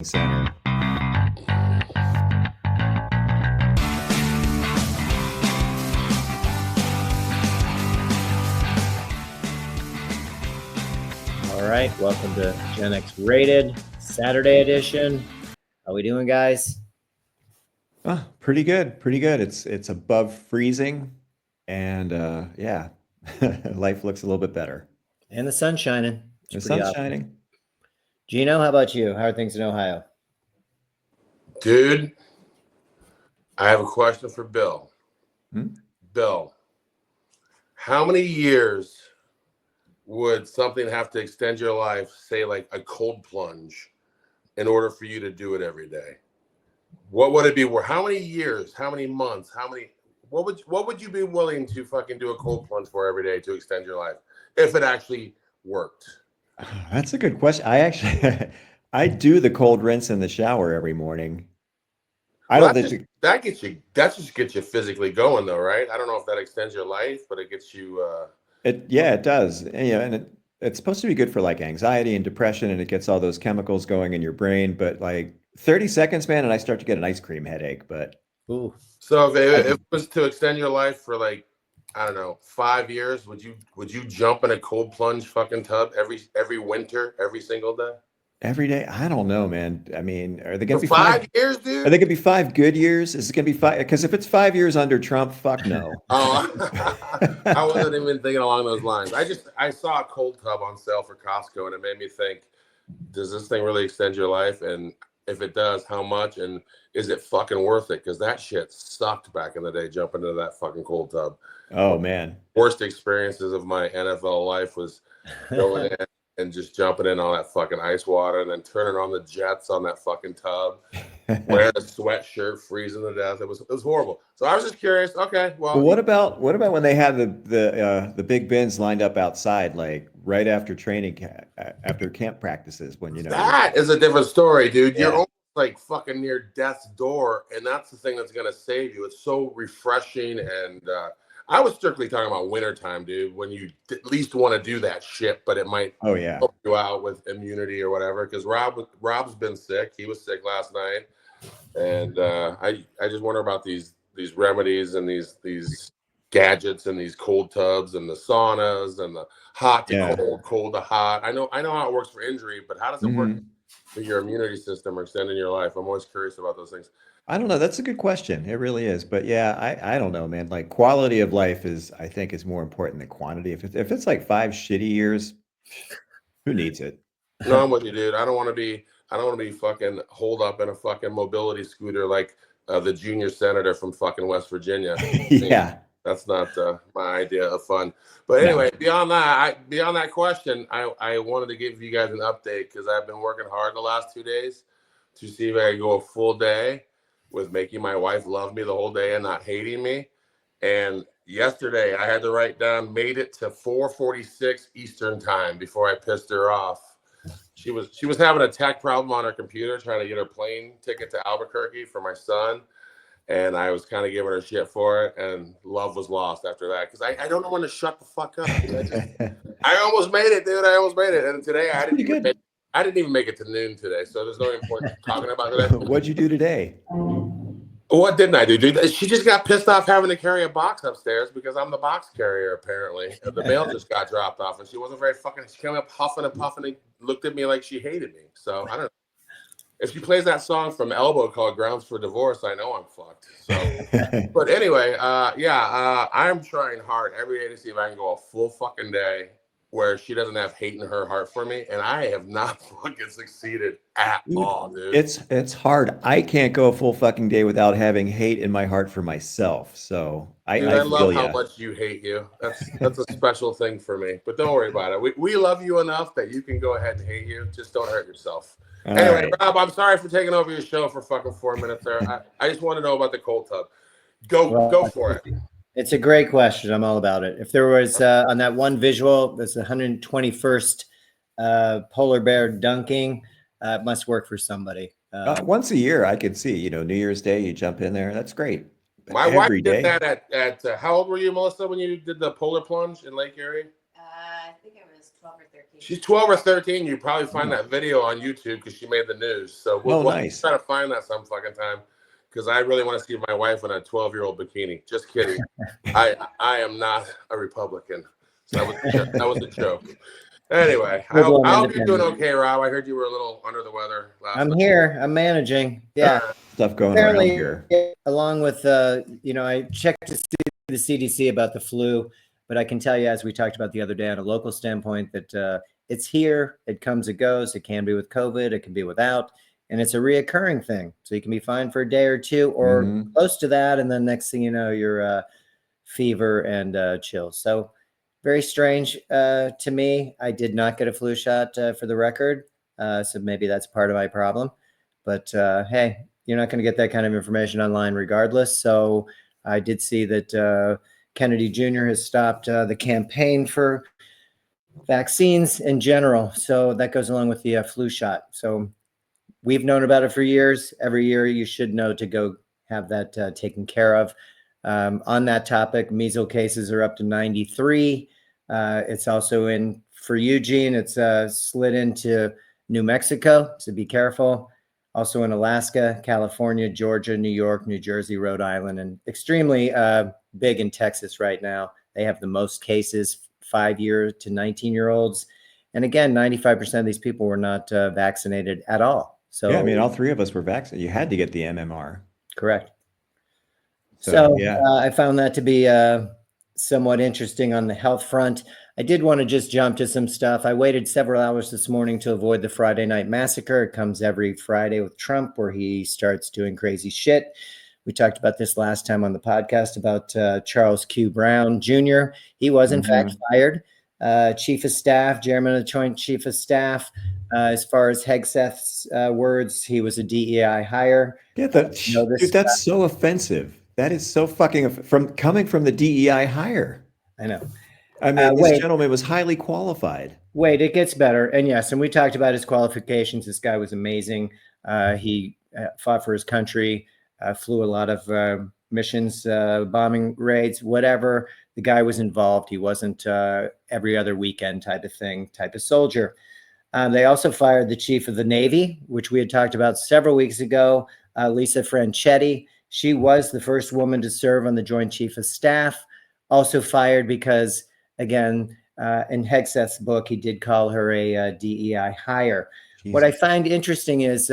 Center. All right, welcome to Gen X Rated Saturday edition. How we doing, guys? Oh, pretty good. Pretty good. It's above freezing, and yeah, life looks a little bit better. And the sun's shining. It's The pretty sun's awesome. shining. Gino, how about you? How are things in Ohio? Dude, I have a question for Bill. Bill, how many years would something have to extend your life, say like a cold plunge, in order for you to do it every day? What would it be worth? How many years? How many months? What would you be willing to fucking do a cold plunge for every day to extend your life if it actually worked? That's a good question. I actually I do the cold rinse in the shower every morning. I Well, don't think that just gets you physically going though, right? I don't know if that extends your life, but it gets you it does. And it's supposed to be good for like anxiety and depression, and it gets all those chemicals going in your brain. But like 30 seconds, man, and I start to get an ice cream headache. But Ooh. So if it was to extend your life for like, I don't know, 5 years, would you jump in a cold plunge fucking tub every winter, every single day? every day, I don't know, man. I mean, are they For gonna be 5 years, Are dude? they gonna be 5 good years? Is it gonna be five? Because if it's 5 years under Trump, fuck no. Oh, I wasn't even thinking along those lines. I saw a cold tub on sale for Costco, and it made me think, does this thing really extend your life? And if it does, how much? And is it fucking worth it? Because that shit sucked back in the day, jumping into that fucking cold tub. Oh man. Worst experiences of my NFL life was going in and just jumping in all that fucking ice water and then turning on the jets on that fucking tub, wearing a sweatshirt, freezing to death. It was horrible. So I was just curious. Okay, well, But what about when they had the big bins lined up outside, like right after after camp practices, when that is a different story, dude. You're Yeah. almost like fucking near death's door, and that's the thing that's gonna save you. It's so refreshing, and I was strictly talking about wintertime, dude, when you at least want to do that shit, but it might Oh yeah. help you out with immunity or whatever. Because Rob's been sick. He was sick last night, and I just wonder about these remedies and these gadgets and these cold tubs and the saunas and the hot to Yeah. cold, cold to hot. I know how it works for injury, but how does it work Mhm. for your immunity system or extending your life? I'm always curious about those things. I don't know. That's a good question. It really is. But yeah, I don't know, man. Like quality of life I think, is more important than quantity. If it's like 5 shitty years, who needs it? No, I'm with you, dude. I don't want to be fucking holed up in a fucking mobility scooter like the junior senator from fucking West Virginia. Yeah. That's not my idea of fun. But anyway, beyond that question, I wanted to give you guys an update because I've been working hard the last 2 days to see if I can go a full day with making my wife love me the whole day and not hating me. And yesterday I had to write down, made it to 4:46 Eastern time before I pissed her off. She was having a tech problem on her computer, trying to get her plane ticket to Albuquerque for my son. And I was kind of giving her shit for it, and love was lost after that because I don't know when to shut the fuck up. I almost made it, dude. I almost made it, and today I didn't even make it to noon today, so there's no point talking about today. What'd you do today? What didn't I do, dude? She just got pissed off having to carry a box upstairs because I'm the box carrier, apparently. The mail just got dropped off, and she wasn't very fucking. She came up huffing and puffing and looked at me like she hated me. So I don't know. If she plays that song from Elbow called "Grounds for Divorce," I know I'm fucked. So, but anyway, I'm trying hard every day to see if I can go a full fucking day where she doesn't have hate in her heart for me, and I have not fucking succeeded at all, dude. It's hard. I can't go a full fucking day without having hate in my heart for myself. So I love feel how ya. much you hate you. That's a special thing for me. But don't worry about it. We love you enough that you can go ahead and hate you. Just don't hurt yourself. All Anyway, right. Rob, I'm sorry for taking over your show for fucking 4 minutes there. I just want to know about the cold tub. Go for it. It's a great question. I'm all about it. If there was on that one visual, that's the 121st polar bear dunking, it must work for somebody. Once a year, I could see, New Year's Day, you jump in there. That's great. But My wife every did day, that at how old were you, Melissa, when you did the polar plunge in Lake Erie? I think I was She's 12 or 13. You probably find that video on YouTube because she made the news. So we'll nice. try to find that some fucking time because I really want to see my wife in a 12-year-old bikini. Just kidding. I am not a Republican. So that was a joke. Anyway, I hope you're doing okay, Rob. I heard you were a little under the weather last I'm night. here. I'm managing. Yeah. Stuff going around here. Along with, I checked to see the CDC about the flu, but I can tell you, as we talked about the other day on a local standpoint, that it's here. It comes, it goes. It can be with COVID. It can be without. And it's a reoccurring thing. So you can be fine for a day or two or close to that. And then next thing you know, you're fever and chills. So very strange to me. I did not get a flu shot for the record. So maybe that's part of my problem. But hey, you're not going to get that kind of information online regardless. So I did see that Kennedy Jr. has stopped the campaign for vaccines in general. So that goes along with the flu shot. So we've known about it for years. Every year you should know to go have that taken care of. On that topic, measles cases are up to 93. It's also in for Eugene. It's slid into New Mexico, so be careful. Also in Alaska, California, Georgia, New York, New Jersey, Rhode Island, and extremely big in Texas right now. They have the most cases, 5-year to 19-year-olds. And again, 95% of these people were not vaccinated at all. So yeah, I mean, all three of us were vaccinated. You had to get the MMR. Correct. So I found that to be somewhat interesting on the health front. I did want to just jump to some stuff. I waited several hours this morning to avoid the Friday night massacre. It comes every Friday with Trump where he starts doing crazy shit. We talked about this last time on the podcast about Charles Q. Brown Jr. He was in fact fired. Chief of Staff, Chairman of the Joint Chief of Staff. As far as Hegseth's words, he was a DEI hire. Yeah, dude, that's so offensive. That is so fucking coming from the DEI hire. I know. I mean, this gentleman was highly qualified. Wait, it gets better. And yes, and we talked about his qualifications. This guy was amazing. He fought for his country, flew a lot of missions, bombing raids, whatever. The guy was involved. He wasn't every other weekend type of soldier. They also fired the chief of the Navy, which we had talked about several weeks ago, Lisa Franchetti. She was the first woman to serve on the Joint Chief of Staff. Also fired because, again, in Hegseth's book, he did call her a DEI hire. Jesus. What I find interesting is,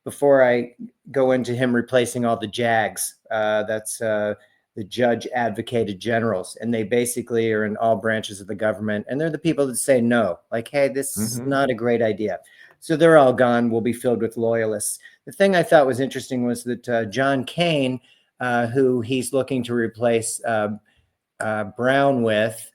before I go into him replacing all the Jags, that's the judge advocated generals, and they basically are in all branches of the government, and they're the people that say no, like, hey, this is not a great idea. So they're all gone. We'll be filled with loyalists. The thing I thought was interesting was that John Kane, who he's looking to replace Brown with,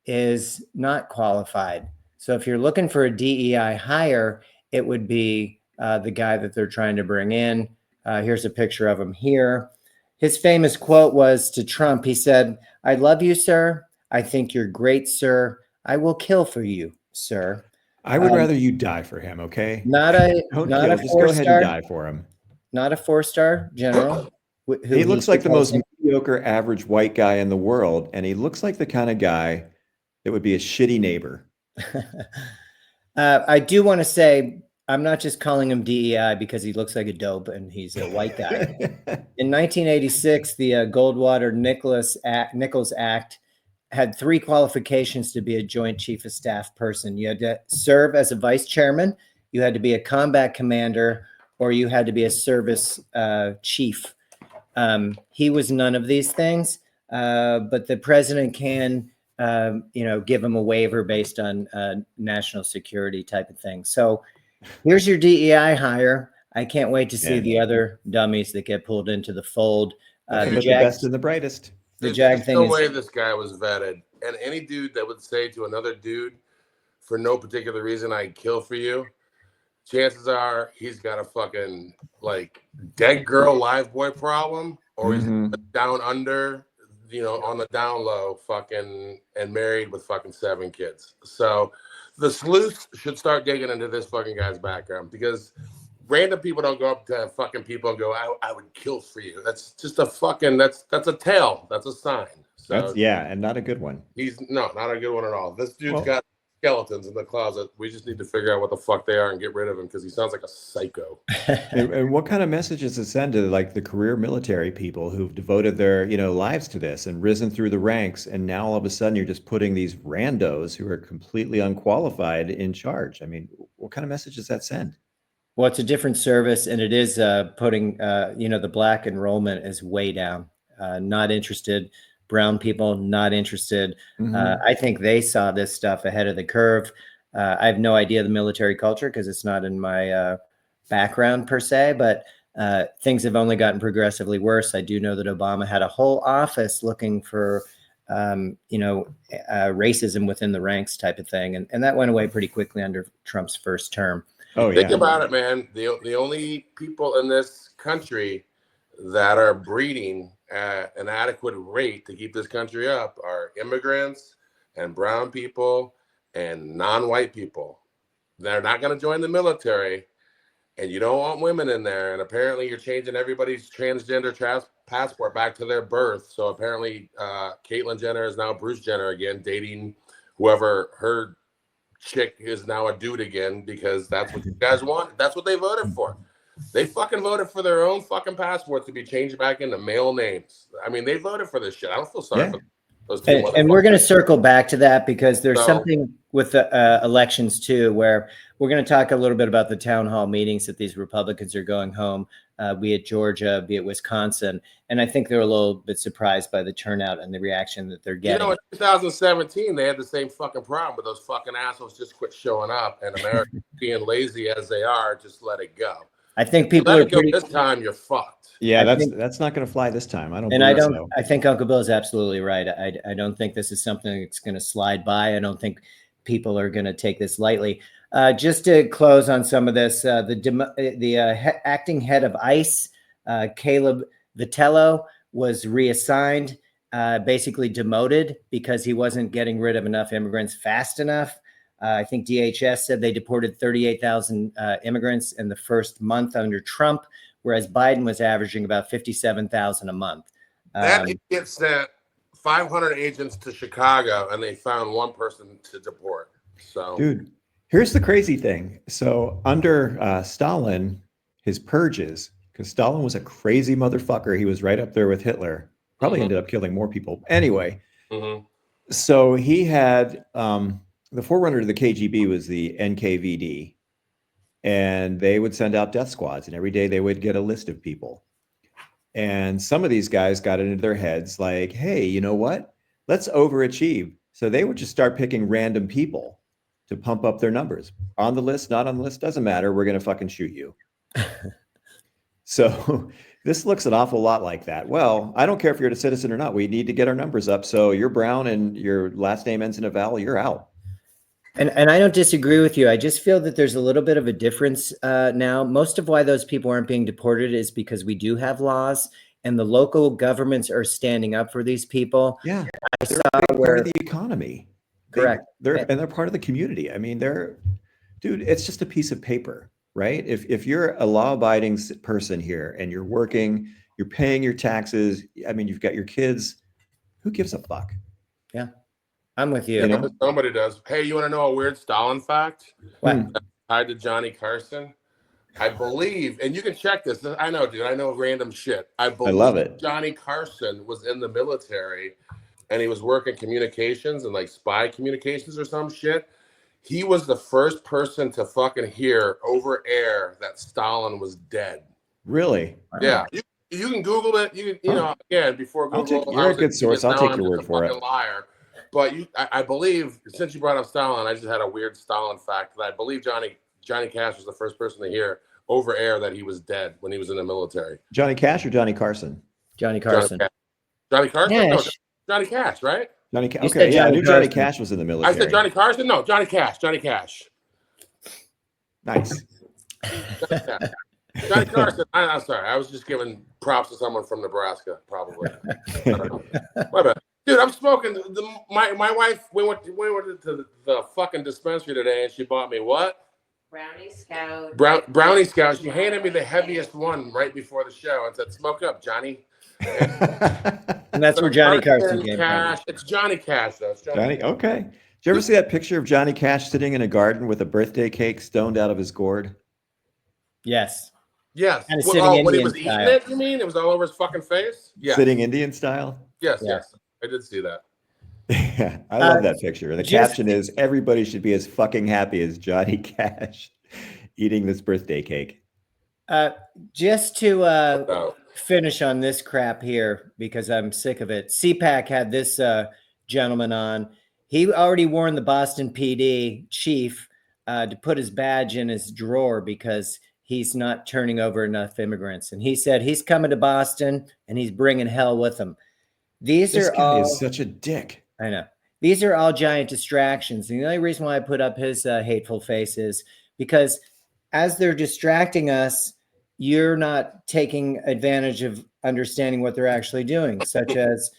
is not qualified. So if you're looking for a DEI hire, it would be the guy that they're trying to bring in. Here's a picture of him here. His famous quote was to Trump. He said, "I love you, sir. I think you're great, sir. I will kill for you, sir." I would rather you die for him, okay? Not a just go ahead and die for him. Not a 4-star general. He looks like the most mediocre, average white guy in the world, and he looks like the kind of guy that would be a shitty neighbor. I do want to say, I'm not just calling him DEI because he looks like a dope and he's a white guy. In 1986, the Goldwater-Nichols Act had 3 qualifications to be a Joint Chief of Staff person. You had to serve as a vice chairman, you had to be a combat commander, or you had to be a service chief. He was none of these things, but the president can, give him a waiver based on national security type of thing. So here's your DEI hire. I can't wait to see the other dummies that get pulled into the fold. The best and the brightest. The Jag thing no way this guy was vetted. And any dude that would say to another dude, for no particular reason, I'd kill for you, chances are he's got a fucking dead girl live boy problem, or he's down under, on the down low, fucking, and married with fucking 7 kids. So the sleuths should start digging into this fucking guy's background, because random people don't go up to fucking people and go, I would kill for you. That's just a fucking, that's a tale. That's a sign. So and not a good one. He's not a good one at all. This dude's got skeletons in the closet. We just need to figure out what the fuck they are and get rid of him because he sounds like a psycho. And what kind of messages does it send to like the career military people who've devoted their, lives to this and risen through the ranks, and now all of a sudden you're just putting these randos who are completely unqualified in charge? I mean, what kind of message does that send? Well, it's a different service, and it is putting, the black enrollment is way down. Not interested. Brown people, not interested. I think they saw this stuff ahead of the curve. I have no idea the military culture because it's not in my background per se, but things have only gotten progressively worse. I do know that Obama had a whole office looking for, racism within the ranks type of thing. And that went away pretty quickly under Trump's first term. Oh, yeah. Think about it, man. The only people in this country that are breeding at an adequate rate to keep this country up are immigrants and brown people and non-white people. They're not going to join the military, and you don't want women in there. And apparently you're changing everybody's transgender passport back to their birth. So apparently Caitlyn Jenner is now Bruce Jenner again, dating whoever her chick is now a dude again, because that's what you guys want. That's what they voted for. They fucking voted for their own fucking passports to be changed back into male names. I mean, they voted for this shit. I don't feel sorry for those people. And we're going to circle back to that because there's something with the elections too, where we're going to talk a little bit about the town hall meetings that these Republicans are going home, be it Georgia, be it Wisconsin. And I think they're a little bit surprised by the turnout and the reaction that they're getting. In 2017, they had the same fucking problem, but those fucking assholes just quit showing up, and Americans being lazy as they are, just let it go. I think people are pretty. This time you're fucked. Yeah, that's not going to fly this time. I don't. I think Uncle Bill is absolutely right. I don't think this is something that's going to slide by. I don't think people are going to take this lightly. Just to close on some of this, the acting head of ICE, Caleb Vitello, was reassigned, basically demoted because he wasn't getting rid of enough immigrants fast enough. I think DHS said they deported 38,000 immigrants in the first month under Trump, whereas Biden was averaging about 57,000 a month. That idiot sent 500 agents to Chicago, and they found one person to deport. So, dude, here's the crazy thing. So under Stalin, his purges, because Stalin was a crazy motherfucker. He was right up there with Hitler. Probably ended up killing more people. Anyway, so he had... the forerunner to the KGB was the NKVD, and they would send out death squads, and every day they would get a list of people. And some of these guys got it into their heads like, hey, you know what? Let's overachieve. So they would just start picking random people to pump up their numbers. On the list, not on the list, doesn't matter. We're going to fucking shoot you. So this looks an awful lot like that. Well, I don't care if you're a citizen or not. We need to get our numbers up. So you're brown and your last name ends in a vowel, you're out. And I don't disagree with you. I just feel that there's a little bit of a difference now. Most of why those people aren't being deported is because we do have laws, and the local governments are standing up for these people. Yeah, I they're saw a big where part of the economy. Correct. They're part of the community. I mean, dude, it's just a piece of paper, right? If you're a law-abiding person here and you're working, you're paying your taxes. I mean, you've got your kids. Who gives a fuck? Yeah. I'm with you. Somebody does. Hey, you want to know a weird Stalin fact? What? Tied to Johnny Carson. I believe, and you can check this. I know, dude. I know random shit. I love it. Johnny Carson was in the military, and he was working communications and like spy communications or some shit. He was the first person to fucking hear over air that Stalin was dead. Really? Yeah. You can Google it. You know, again, before Google. You're a good source. I'll take your word for it. Liar. But I believe, since you brought up Stalin, I just had a weird Stalin fact that I believe Johnny Cash was the first person to hear over air that he was dead when he was in the military. Johnny Cash or Johnny Carson? Johnny Carson. Johnny Carson? Cash. No, Johnny Cash, right? Johnny Cash. Okay, yeah, I knew Johnny Cash was in the military. I said Johnny Carson? No, Johnny Cash. Johnny Cash. Nice. Johnny Carson. I'm sorry. I was just giving props to someone from Nebraska, probably. I don't know. My bad. Dude, I'm smoking. My wife, we went to the fucking dispensary today, and she bought me what? Brownie Scout. Brownie Scout. She handed me the heaviest one right before the show and said, "Smoke up, Johnny." And that's where Johnny Carson came Cash. from. It's Johnny Cash, though. It's Johnny. Okay. you ever see that picture of Johnny Cash sitting in a garden with a birthday cake stoned out of his gourd? Yes. Yes. Kind of Well, sitting when he Indian was eating style. it, you mean? It was all over his fucking face? Yes. Sitting Indian style? Yes, Yeah. yes. I did see that. Yeah, I love that picture. And the just- caption is, everybody should be as fucking happy as Johnny Cash eating this birthday cake. Just to No. finish on this crap here, because I'm sick of it. CPAC had this gentleman on. He already warned the Boston PD chief to put his badge in his drawer because he's not turning over enough immigrants. And he said he's coming to Boston and he's bringing hell with him. This guy all, is such a dick. I know. These are all giant distractions. And the only reason why I put up his hateful face is because as they're distracting us, you're not taking advantage of understanding what they're actually doing, such as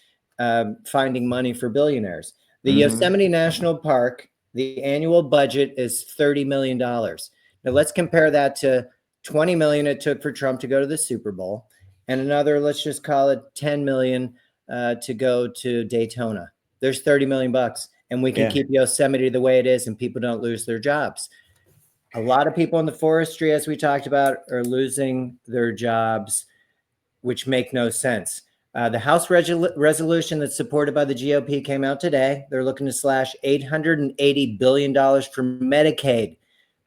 finding money for billionaires. The Yosemite National Park, the annual budget is $30 million. Now let's compare that to $20 million it took for Trump to go to the Super Bowl, and another, let's just call it $10 million to go to Daytona. There's $30 million bucks, and we can keep Yosemite the way it is, and people don't lose their jobs. A lot of people in the forestry, as we talked about, are losing their jobs, which make no sense. The House resolution that's supported by the GOP came out today. They're looking to slash $880 billion from Medicaid.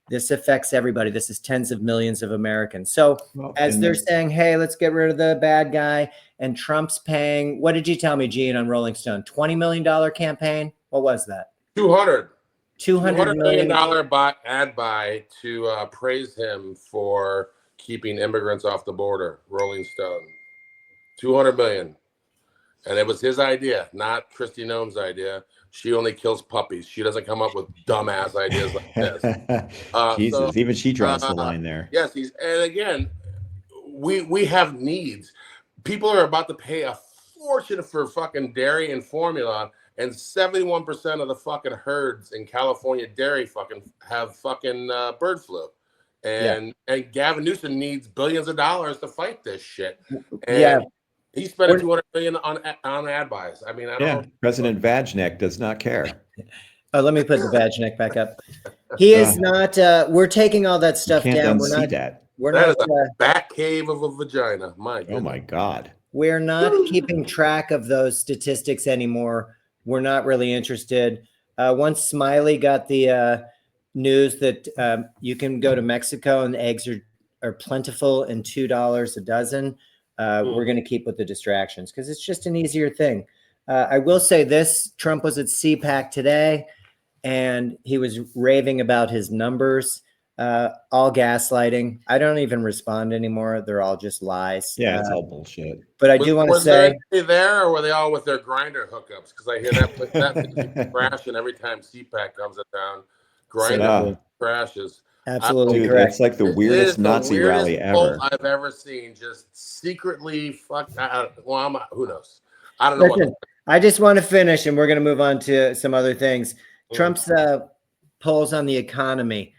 This affects everybody. This is tens of millions of Americans. So as they're saying, hey, let's get rid of the bad guy, and Trump's paying, what did you tell me, Gene, on Rolling Stone? $20 million campaign? What was that? $200 million ad buy to praise him for keeping immigrants off the border. Rolling Stone. $200 million. And it was his idea, not Kristi Noem's idea. She only kills puppies. She doesn't come up with dumbass ideas like this. Jesus, even she draws the line there. Yes, and again, we have needs. People are about to pay a fortune for fucking dairy and formula, and 71% of the fucking herds in California dairy fucking have fucking bird flu. And Gavin Newsom needs billions of dollars to fight this shit. And he spent $200 million on ad buys. I mean, I don't know. President Vajnik does not care. Oh, let me put the Vajnik back up. He is not. We're taking all that stuff down. We're not. That. We're That not. is a bat cave of a vagina. My goodness. Oh my God. We're not keeping track of those statistics anymore. We're not really interested. Once Smiley got the news that you can go to Mexico and eggs are plentiful and $2 a dozen. We're going to keep with the distractions because it's just an easier thing. I will say this, Trump was at CPAC today and he was raving about his numbers, all gaslighting. I don't even respond anymore. They're all just lies. Yeah, it's all bullshit. But I do want to say, were they there or were they all with their grinder hookups? Because I hear that crashing every time CPAC comes to town. Grinder crashes. Absolutely Dude, correct. it's like the weirdest Nazi rally ever. I've ever seen. Just secretly fuck. Who knows? I don't know. Listen, I just want to finish, and we're going to move on to some other things. Trump's polls on the economy.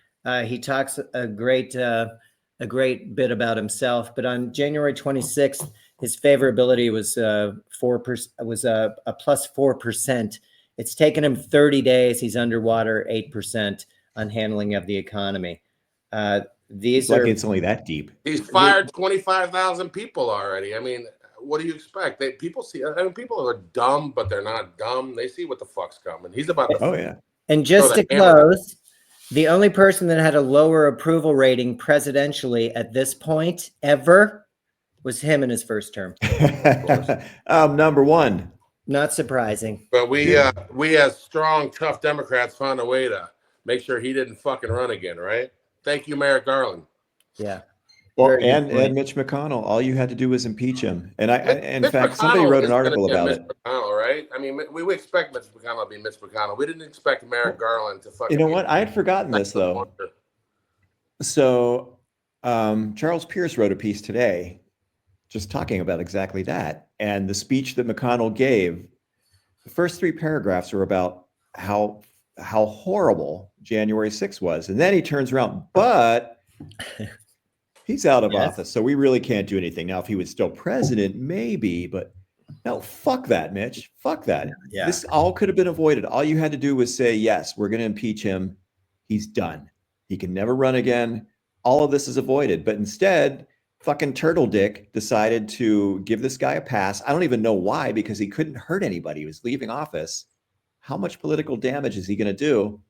He talks a great bit about himself, but on January 26th, his favorability was 4%. Was a plus 4%. It's taken him 30 days. He's underwater 8%. On handling of the economy. These like it's only that deep. He's fired 25,000 people already. I mean, what do you expect? People are dumb, but they're not dumb. They see what the fuck's coming. He's about to And just to close, the only person that had a lower approval rating presidentially at this point ever was him in his first term. Number one. Not surprising. But we as strong, tough Democrats found a way to make sure he didn't fucking run again, right? Thank you, Merrick Garland. Yeah. Well, and Mitch McConnell, all you had to do was impeach him. And in fact, somebody wrote an article about it. McConnell, right? I mean, we expect Mitch McConnell to be Mitch McConnell. We didn't expect Merrick Garland to fucking. You know what? I had forgotten this though. So Charles Pierce wrote a piece today, just talking about exactly that. And the speech that McConnell gave, the first 3 paragraphs are about how horrible January 6th was. And then he turns around, but he's out of office. So we really can't do anything. Now, if he was still president, maybe, but No, fuck that, Mitch. Fuck that. Yeah. This all could have been avoided. All you had to do was say, yes, we're going to impeach him. He's done. He can never run again. All of this is avoided. But instead, fucking Turtle Dick decided to give this guy a pass. I don't even know why, because he couldn't hurt anybody. He was leaving office. How much political damage is he going to do?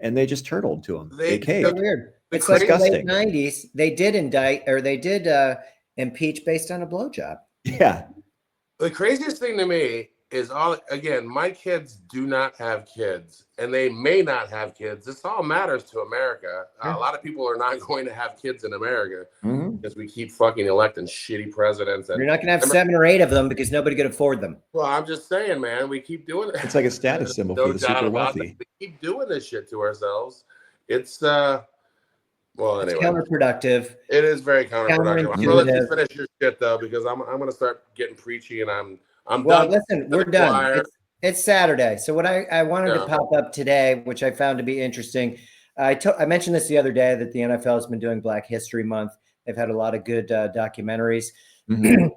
And they just turtled to him. They So caved. weird. It's crazy- like the late 90s. They did indict, or they did impeach based on a blowjob. Yeah. The craziest thing to me is my kids do not have kids, and they may not have kids. This all matters to America. A lot of people are not going to have kids in America because we keep fucking electing shitty presidents. And You're not going to have 7 or 8 of them because nobody could afford them. well, I'm just saying, man, we keep doing it. It's like a status symbol No for the doubt super about wealthy. it. We keep doing this shit to ourselves. It's well, It's anyway, counterproductive. it is very counterproductive. I'm gonna let you Counterintuitive. finish your shit though, because I'm gonna start getting preachy, and I'm Well, done. listen, we're done. Choir. It's Saturday. So what I wanted to Yeah. pop up today, which I found to be interesting, I mentioned this the other day that the NFL has been doing Black History Month. They've had a lot of good documentaries.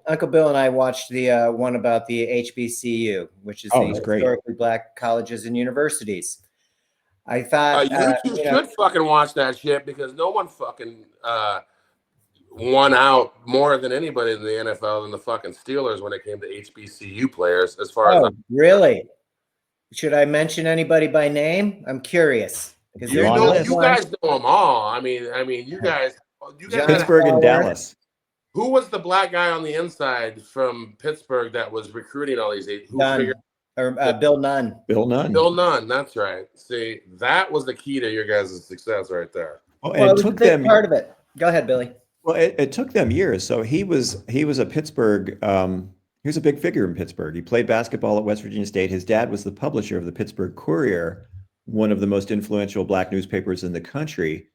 Uncle Bill and I watched the one about the HBCU, which is the it's great. historically Black colleges and universities. I thought You two should fucking watch that shit, because no one fucking won out more than anybody in the NFL than the fucking Steelers when it came to HBCU players. As far as really? Should I mention anybody by name? I'm curious because you guys know them all. I mean, you guys. Pittsburgh and Dallas. Who was the black guy on the inside from Pittsburgh that was recruiting all these? Nunn, Bill Nunn. Bill Nunn. Bill Nunn. That's right. See, that was the key to your guys' success right there. Well, Well, and it took them part of it. Go ahead, Billy. Well, it took them years. So he was a Pittsburgh. He was a big figure in Pittsburgh. He played basketball at West Virginia State. His dad was the publisher of the Pittsburgh Courier, one of the most influential black newspapers in the country.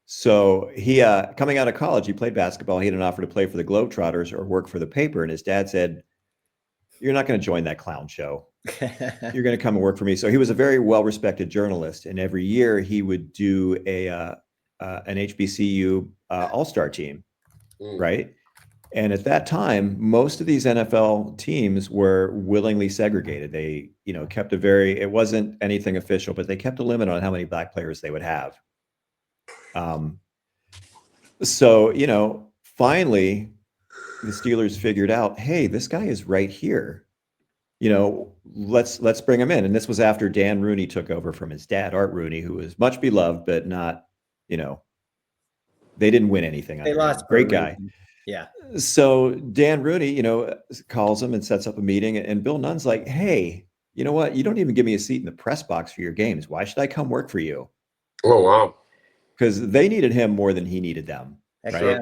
So he, coming out of college, he played basketball. He had an offer to play for the Globetrotters or work for the paper. And his dad said, "You're not going to join that clown show. You're going to come and work for me." So he was a very well-respected journalist. And every year he would do an HBCU all-star team, right? And at that time, most of these NFL teams were willingly segregated. They, kept it wasn't anything official, but they kept a limit on how many black players they would have. So, finally the Steelers figured out, hey, this guy is right here. Let's bring him in. And this was after Dan Rooney took over from his dad, Art Rooney, who was much beloved, but not, they didn't win anything. They lost. Great guy. Yeah. So Dan Rooney, calls him and sets up a meeting, and Bill Nunn's like, "Hey, you know what? You don't even give me a seat in the press box for your games. Why should I come work for you?" Oh, wow. Because they needed him more than he needed them. Heck right?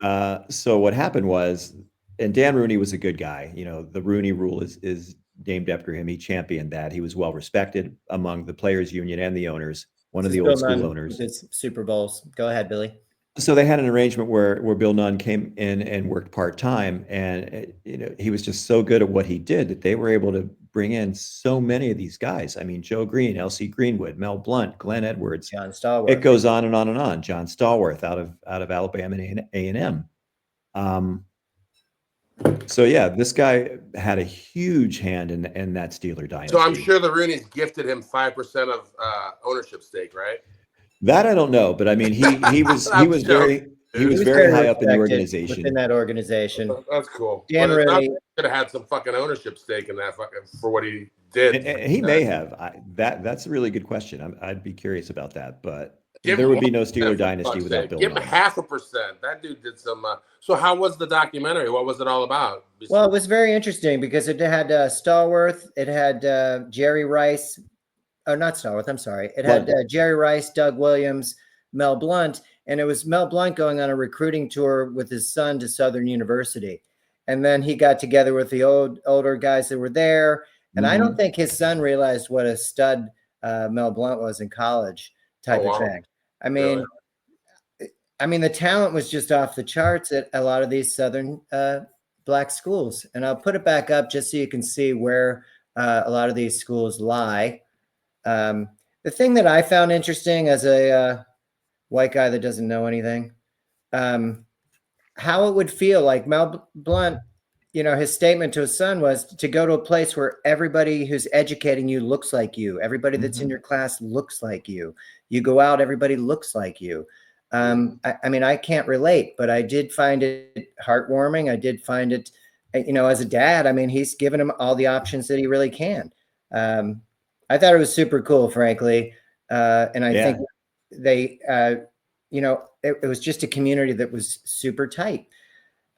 yeah. So what happened was, and Dan Rooney was a good guy. The Rooney Rule is named after him. He championed that. He was well respected among the players' union and the owners. One of the old school owners. It's Super Bowls. Go ahead, Billy. So they had an arrangement where Bill Nunn came in and worked part-time, and he was just so good at what he did that they were able to bring in so many of these guys. I mean, Joe Green, L.C. Greenwood, Mel Blount, Glenn Edwards. John Stallworth. It goes on and on and on. John Stallworth out of Alabama and A&M. So yeah, this guy had a huge hand in that Steeler dynasty. So I'm sure the Rooneys gifted him 5% of ownership stake, right? That I don't know, but I mean, he was very high up in the organization. Within that organization. That's cool. Dan Rooney could have had some fucking ownership stake in that for what he did. And he may have. That's a really good question. I'd be curious about that, but there would be no Steeler dynasty without Bill. Give him 0.5%. That dude did some. So how was the documentary? What was it all about? Well, it was very interesting because it had Stallworth. It had Jerry Rice. Oh, not Stallworth. I'm sorry. It had Jerry Rice, Doug Williams, Mel Blount, and it was Mel Blount going on a recruiting tour with his son to Southern University, and then he got together with the older guys that were there. And I don't think his son realized what a stud Mel Blount was in college, type of thing. I mean, the talent was just off the charts at a lot of these Southern black schools. And I'll put it back up just so you can see where a lot of these schools lie. The thing that I found interesting as a white guy that doesn't know anything, how it would feel like Mel Blount, his statement to his son was to go to a place where everybody who's educating you looks like you. Everybody that's in your class looks like you. You go out, everybody looks like you. I mean, I can't relate, but I did find it heartwarming. I did find it, as a dad, I mean, he's given him all the options that he really can. I thought it was super cool, frankly. And I think they, it was just a community that was super tight.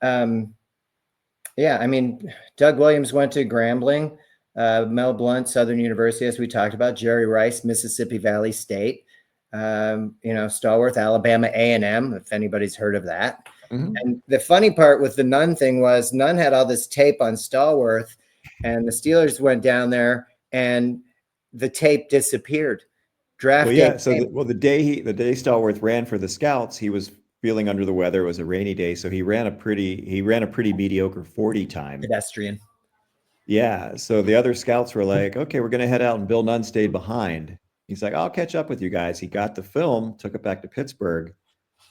Yeah, I mean, Doug Williams went to Grambling, Mel Blount, Southern University, as we talked about, Jerry Rice, Mississippi Valley State, Stallworth, Alabama A&M, if anybody's heard of that. And the funny part with the Nunn thing was Nunn had all this tape on Stallworth, and the Steelers went down there and the tape disappeared. Well, yeah. So the day Stallworth ran for the Scouts, he was feeling under the weather. It was a rainy day, so he ran a pretty mediocre 40 time. Pedestrian. Yeah. So the other Scouts were like, "Okay, we're going to head out," and Bill Nunn stayed behind. He's like, "I'll catch up with you guys." He got the film, took it back to Pittsburgh.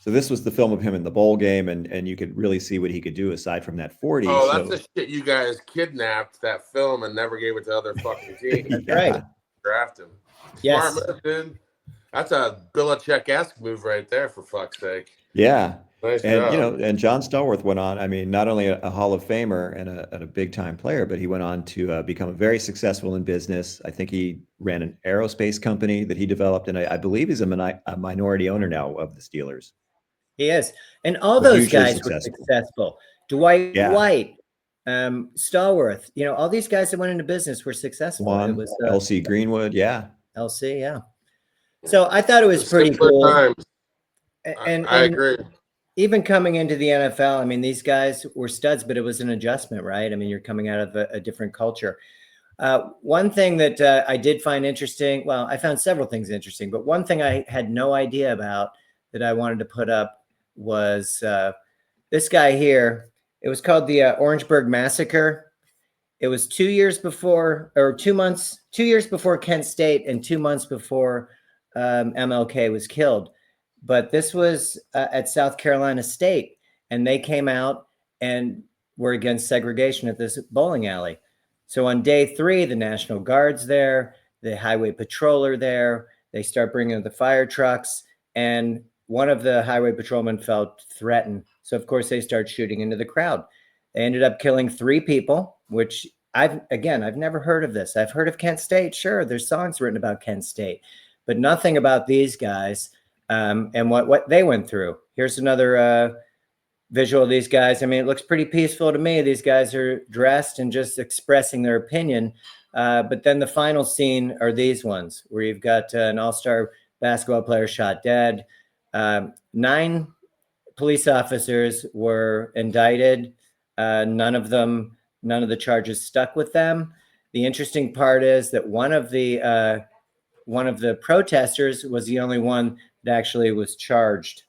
So this was the film of him in the bowl game, and you could really see what he could do aside from that 40. Oh, that's the shit you guys kidnapped that film and never gave it to other fucking teams. That's right. Draft him. Yes. Smart move, dude. That's a Belichick-esque move right there, for fuck's sake. Yeah. Nice And job. and John Stallworth went on. I mean, not only a Hall of Famer and a big time player, but he went on to become very successful in business. I think he ran an aerospace company that he developed, and I believe he's a minority owner now of the Steelers. He is, and all those hugely guys were successful. Dwight White, Stallworth, all these guys that went into business were successful. It was LC Greenwood, LC, yeah. So I thought it was pretty cool. Times. And I agree. Even coming into the NFL, I mean, these guys were studs, but it was an adjustment, right? I mean, you're coming out of a different culture. One thing that I did find interesting, well, I found several things interesting, but one thing I had no idea about that I wanted to put up was this guy here. It was called the Orangeburg Massacre. It was 2 years before, or 2 months, 2 years before Kent State and 2 months before MLK was killed. But this was at South Carolina State, and they came out and were against segregation at this bowling alley. So on day 3, the National Guard's there, the highway patrol are there. They start bringing the fire trucks, and one of the highway patrolmen felt threatened. So, of course, they start shooting into the crowd. They ended up killing 3 people, which I've never heard of this. I've heard of Kent State. Sure, there's songs written about Kent State, but nothing about these guys. And what they went through. Here's another visual of these guys. I mean, it looks pretty peaceful to me. These guys are dressed and just expressing their opinion. But then the final scene are these ones where you've got an all-star basketball player shot dead. 9 police officers were indicted. None of the charges stuck with them. The interesting part is that one of the protesters was the only one that actually was charged,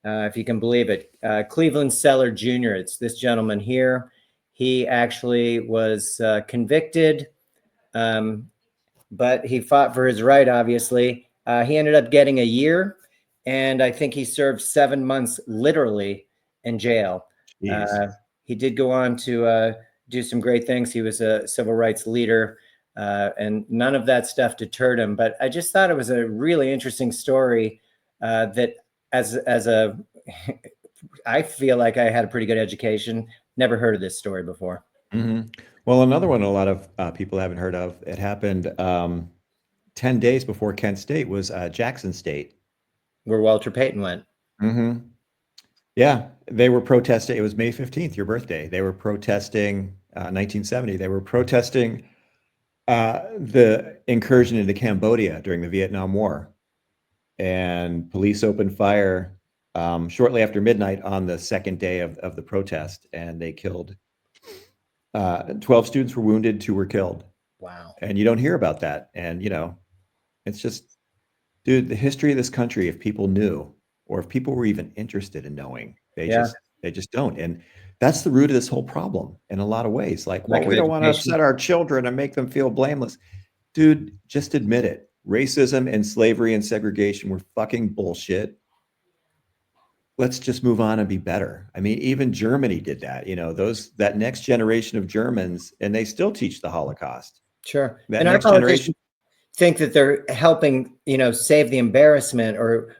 if you can believe it. Cleveland Seller Jr., it's this gentleman here. He actually was convicted, but he fought for his right, obviously. He ended up getting a year, and I think he served 7 months literally in jail. He did go on to do some great things. He was a civil rights leader. And none of that stuff deterred him. But I just thought it was a really interesting story that I feel like I had a pretty good education. Never heard of this story before. Well, another one a lot of people haven't heard of. It happened 10 days before Kent State was Jackson State. Where Walter Payton went. Yeah, they were protesting. It was May 15th, your birthday. They were protesting 1970. They were protesting the incursion into Cambodia during the Vietnam War, and police opened fire shortly after midnight on the second day of the protest, and they killed 12 students were wounded, 2 were killed. Wow. And you don't hear about that. And it's just, dude, the history of this country, if people knew, or if people were even interested in knowing, they just don't. And that's the root of this whole problem in a lot of ways. Like, well, we don't want to upset our children and make them feel blameless. Dude, just admit it. Racism and slavery and segregation were fucking bullshit. let's just move on and be better. I mean, even Germany did that. You know, that next generation of Germans, and they still teach the Holocaust. Sure. That And our next politicians generation. think that they're helping, save the embarrassment or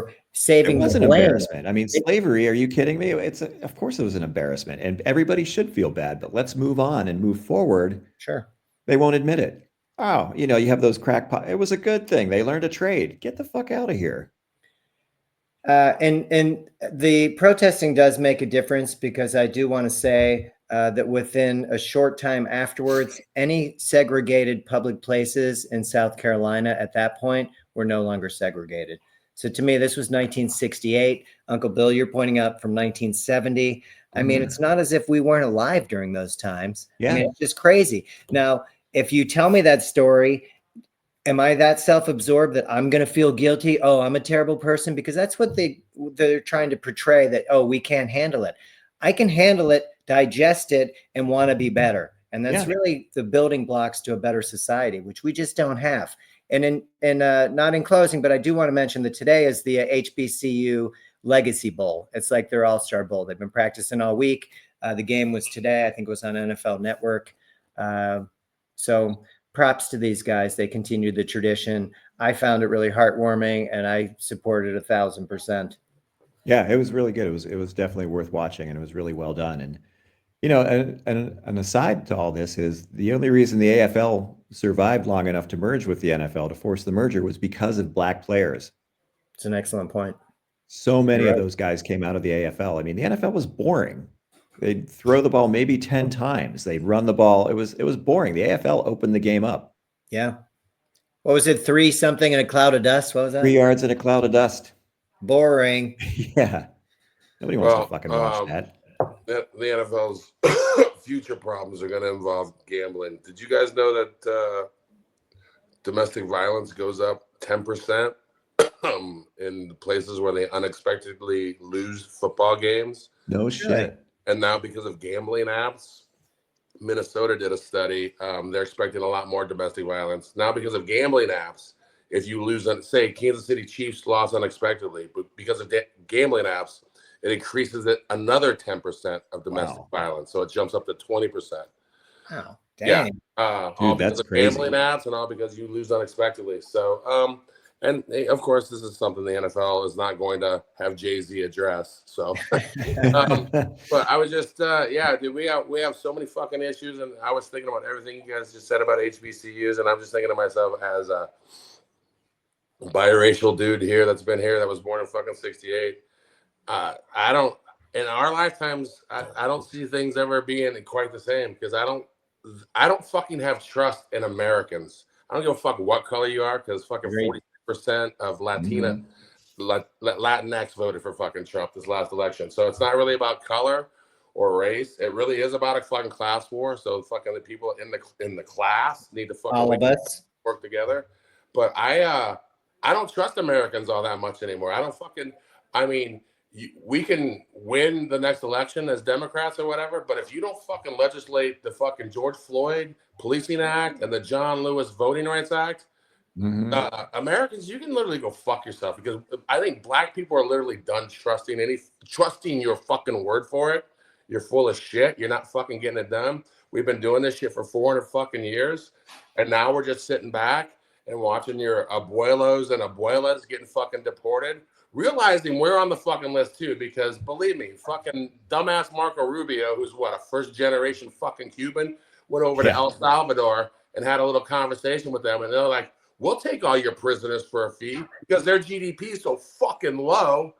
It saving was the an blame. embarrassment. I mean, slavery, are you kidding me? Of course it was an embarrassment, and everybody should feel bad, but let's move on and move forward. Sure. They won't admit it. Oh, you have those crackpot. It was a good thing. They learned a trade. Get the fuck out of here. And the protesting does make a difference, because I do want to say that within a short time afterwards, any segregated public places in South Carolina at that point were no longer segregated. So to me, this was 1968. Uncle Bill, you're pointing out from 1970. I mean, it's not as if we weren't alive during those times. Yeah. I mean, it's just crazy. Now, if you tell me that story, am I that self-absorbed that I'm going to feel guilty? Oh, I'm a terrible person, because that's what they're trying to portray, that, oh, we can't handle it. I can handle it, digest it, and want to be better. And that's really the building blocks to a better society, which we just don't have. And not in closing, but I do want to mention that today is the HBCU Legacy Bowl. It's like their All-Star Bowl. They've been practicing all week. The game was today. I think it was on NFL Network. So props to these guys. They continued the tradition. I found it really heartwarming, and I supported 1,000%. Yeah, it was really good. It was definitely worth watching, and it was really well done. And an aside to all this is the only reason the AFL survived long enough to merge with the NFL, to force the merger, was because of black players. It's an excellent point. So many of those guys came out of the AFL. I mean, the NFL was boring. They'd throw the ball maybe 10 times. They'd run the ball. It was boring. The AFL opened the game up. Yeah. What was it? 3 something in a cloud of dust? What was that? 3 yards in a cloud of dust. Boring. Yeah. Nobody wants to fucking watch that. The NFL's future problems are going to involve gambling. Did you guys know that domestic violence goes up 10% in places where they unexpectedly lose football games? No shit. And now, because of gambling apps, Minnesota did a study. They're expecting a lot more domestic violence. Now, because of gambling apps, if you lose, say, Kansas City Chiefs lost unexpectedly, but because of gambling apps, it increases it another 10% of domestic violence. So it jumps up to 20%. Wow. Dang. Yeah. Dude, all that's because of crazy. gambling apps, and all because you lose unexpectedly. So, and of course, this is something the NFL is not going to have Jay-Z address. So, but I was just, dude, we have so many fucking issues, and I was thinking about everything you guys just said about HBCUs, and I'm just thinking to myself, as a biracial dude here that's been here, that was born in fucking 68. I don't, in our lifetimes, I don't see things ever being quite the same, because I don't fucking have trust in Americans. I don't give a fuck what color you are, because fucking 40% of Latinx voted for fucking Trump this last election. So it's not really about color or race. It really is about a fucking class war. So fucking the people in the class need to fucking all of us work together. But I don't trust Americans all that much anymore. We can win the next election as Democrats or whatever, but if you don't fucking legislate the fucking George Floyd Policing Act and the John Lewis Voting Rights Act, Americans, you can literally go fuck yourself, because I think black people are literally done trusting your fucking word for it. You're full of shit. You're not fucking getting it done. We've been doing this shit for 400 fucking years, and now we're just sitting back and watching your abuelos and abuelas getting fucking deported, realizing we're on the fucking list too, because believe me, fucking dumbass Marco Rubio, who's a first generation fucking Cuban, went over to El Salvador and had a little conversation with them, and they're like, we'll take all your prisoners for a fee, because their GDP is so fucking low.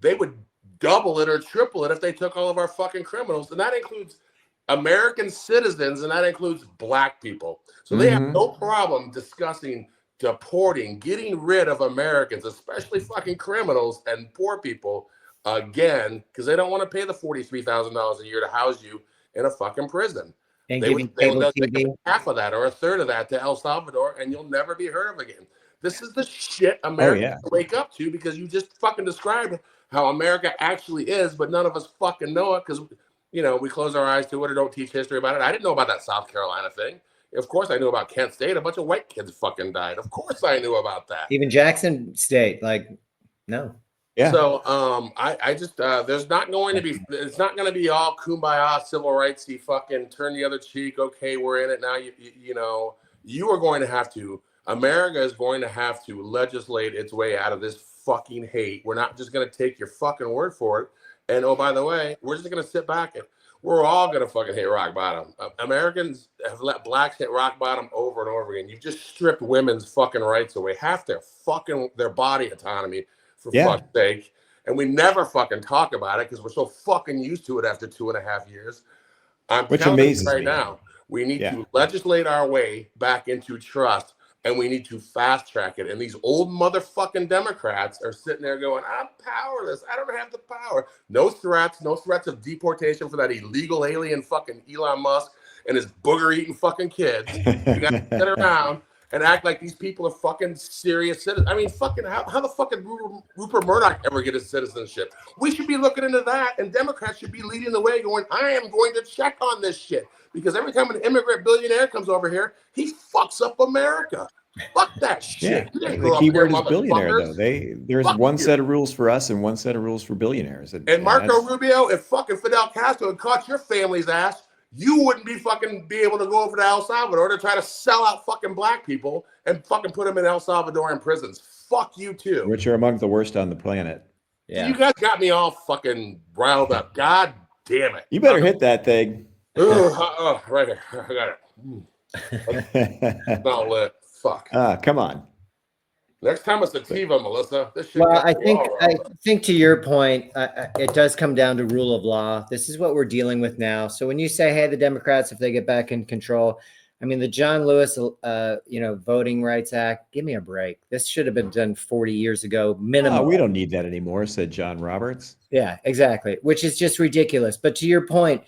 They would double it or triple it if they took all of our fucking criminals, and that includes American citizens, and that includes black people. So they have no problem discussing deporting, getting rid of Americans, especially fucking criminals and poor people, again, because they don't want to pay the $43,000 a year to house you in a fucking prison. and They giving would cable give TV. half of that or a third of that to El Salvador, and you'll never be heard of again. This is the shit Americans wake up to, because you just fucking described how America actually is, but none of us fucking know it, because we close our eyes to it or don't teach history about it. I didn't know about that South Carolina thing. Of course I knew about Kent State. A bunch of white kids fucking died. Of course I knew about that. Even Jackson State, no. Yeah. So I just there's not going to be, it's not going to be all kumbaya civil rightsy fucking turn the other cheek. Okay, we're in it now. You know, you are going to have to, America is going to have to legislate its way out of this fucking hate. We're not just going to take your fucking word for it. And oh, by the way, we're just going to sit back and we're all going to fucking hit rock bottom. Americans have let blacks hit rock bottom over and over again. You've just stripped women's fucking rights away, half their body autonomy, for fuck's sake. And we never fucking talk about it because we're so fucking used to it after 2.5 years. Which telling you amazes right me. now, we need to legislate our way back into trust, and we need to fast track it. And these old motherfucking Democrats are sitting there going, I'm powerless. I don't have the power. No threats of deportation for that illegal alien fucking Elon Musk and his booger-eating fucking kids. You got to sit around and act like these people are fucking serious citizens. I mean, fucking, how the fucking Rupert Murdoch ever get his citizenship? We should be looking into that, and Democrats should be leading the way going, I am going to check on this shit. Because every time an immigrant billionaire comes over here, he fucks up America. Fuck that shit. Yeah, the key word is billionaire, though. There's one set of rules for us and one set of rules for billionaires. And Marco Rubio, if fucking Fidel Castro had caught your family's ass, you wouldn't be able to go over to El Salvador to try to sell out fucking black people and fucking put them in El Salvadoran prisons. Fuck you too. Which are among the worst on the planet. Yeah. You guys got me all fucking riled up. God damn it. You better hit that thing. Right here. I got it. Not lit. Fuck. Come on. Next time it's sativa, Melissa. This shit Well, I think to your point, it does come down to rule of law. This is what we're dealing with now. So when you say, hey, the Democrats, if they get back in control, I mean, the John Lewis, Voting Rights Act, give me a break. This should have been done 40 years ago, minimum. We don't need that anymore, said John Roberts. Yeah, exactly. Which is just ridiculous. But to your point,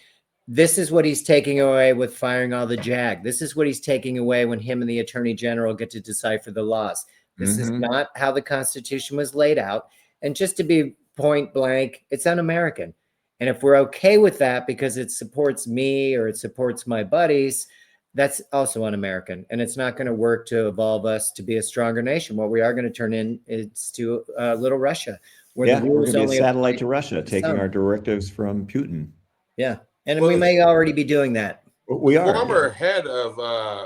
this is what he's taking away with firing all the JAG. This is what he's taking away when him and the Attorney General get to decipher the laws. This is not how the Constitution was laid out. And just to be point blank, it's un-American. And if we're okay with that because it supports me or it supports my buddies, that's also un-American. And it's not going to work to evolve us to be a stronger nation. What we are going to turn in is to little Russia. Where the rules we're going to be only a satellite to Russia, taking our directives from Putin. Yeah. And we may already be doing that. We are. Former head of,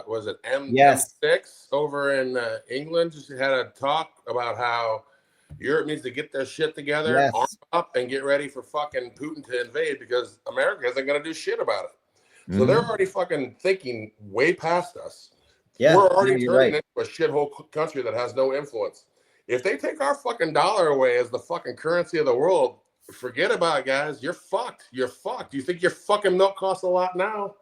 was it M6 over in England, just had a talk about how Europe needs to get their shit together, arm up, and get ready for fucking Putin to invade because America isn't going to do shit about it. So they're already fucking thinking way past us. Yeah, we're already turning into a shithole country that has no influence. If they take our fucking dollar away as the fucking currency of the world, forget about it, guys. You're fucked. You're fucked. You think your fucking milk costs a lot now?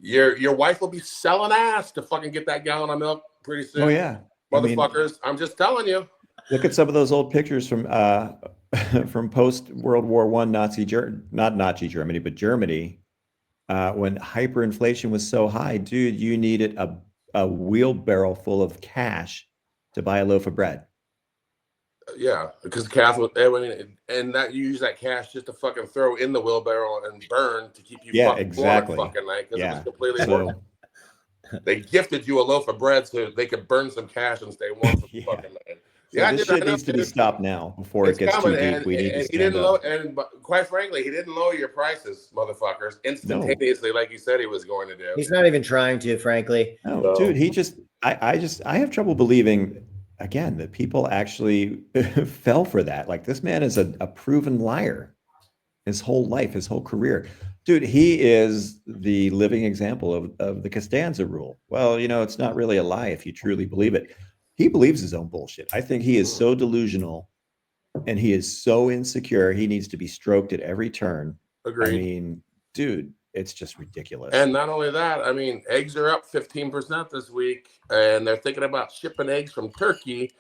Your wife will be selling ass to fucking get that gallon of milk pretty soon. Oh yeah, motherfuckers! I'm just telling you. Look at some of those old pictures from from post World War I not Nazi Germany, but Germany, when hyperinflation was so high, dude. You needed a wheelbarrow full of cash to buy a loaf of bread. Yeah, because Catholic, and that you use that cash just to fucking throw in the wheelbarrow and burn to keep you exactly. fucking night because it was completely worthless. They gifted you a loaf of bread so they could burn some cash and stay warm for the fucking night. So this shit needs to be stopped now before it gets too deep. We need to stand up. And quite frankly, he didn't lower your prices, motherfuckers, instantaneously like he said he was going to do. He's not even trying to, frankly. No, dude, I have trouble believing. Again, that people actually fell for that. Like this man is a proven liar his whole life, his whole career. Dude, he is the living example of the Costanza rule. Well, it's not really a lie if you truly believe it. He believes his own bullshit. I think he is so delusional and he is so insecure. He needs to be stroked at every turn. Agreed. I mean, dude, it's just ridiculous. And not only that, I mean, eggs are up 15% this week, and they're thinking about shipping eggs from Turkey.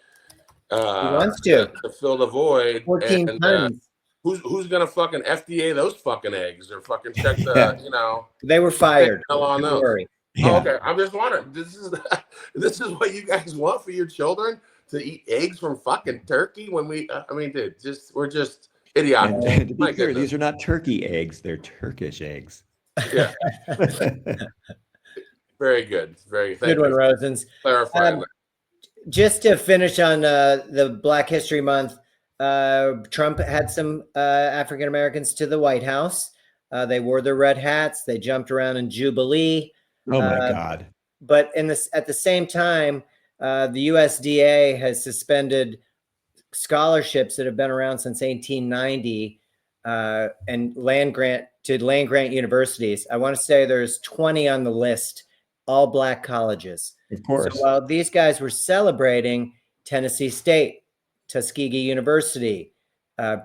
He wants to fill the void. 14 tons. Who's gonna fucking FDA those fucking eggs or fucking check the They were fired. Don't worry. Yeah. Oh, okay, I'm just wondering. This is what you guys want for your children to eat eggs from fucking Turkey when we? I mean, dude, we're just idiotic. And to be clear, these are not turkey eggs; they're Turkish eggs. Yeah. Very good. Very good one, Rosens. Clarifying. Just to finish on the Black History Month, Trump had some African Americans to the White House. They wore their red hats. They jumped around in Jubilee. Oh my God. But at the same time, the USDA has suspended scholarships that have been around since 1890 and land grant universities. I want to say there's 20 on the list, all Black colleges. Of course. So while these guys were celebrating, Tennessee State, Tuskegee University,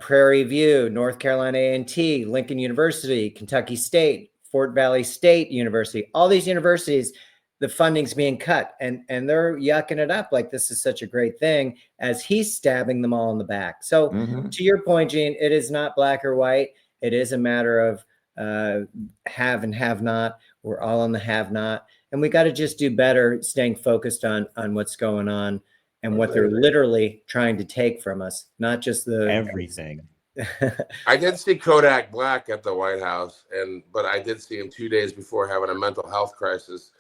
Prairie View, North Carolina A&T, Lincoln University, Kentucky State, Fort Valley State University, all these universities, the funding's being cut, and they're yucking it up like this is such a great thing as he's stabbing them all in the back. So to your point, Gene, it is not black or white. It is a matter of have and have not. We're all on the have not. And we got to just do better staying focused on what's going on and what they're literally trying to take from us, not just the everything. I did see Kodak Black at the White House, but I did see him 2 days before having a mental health crisis,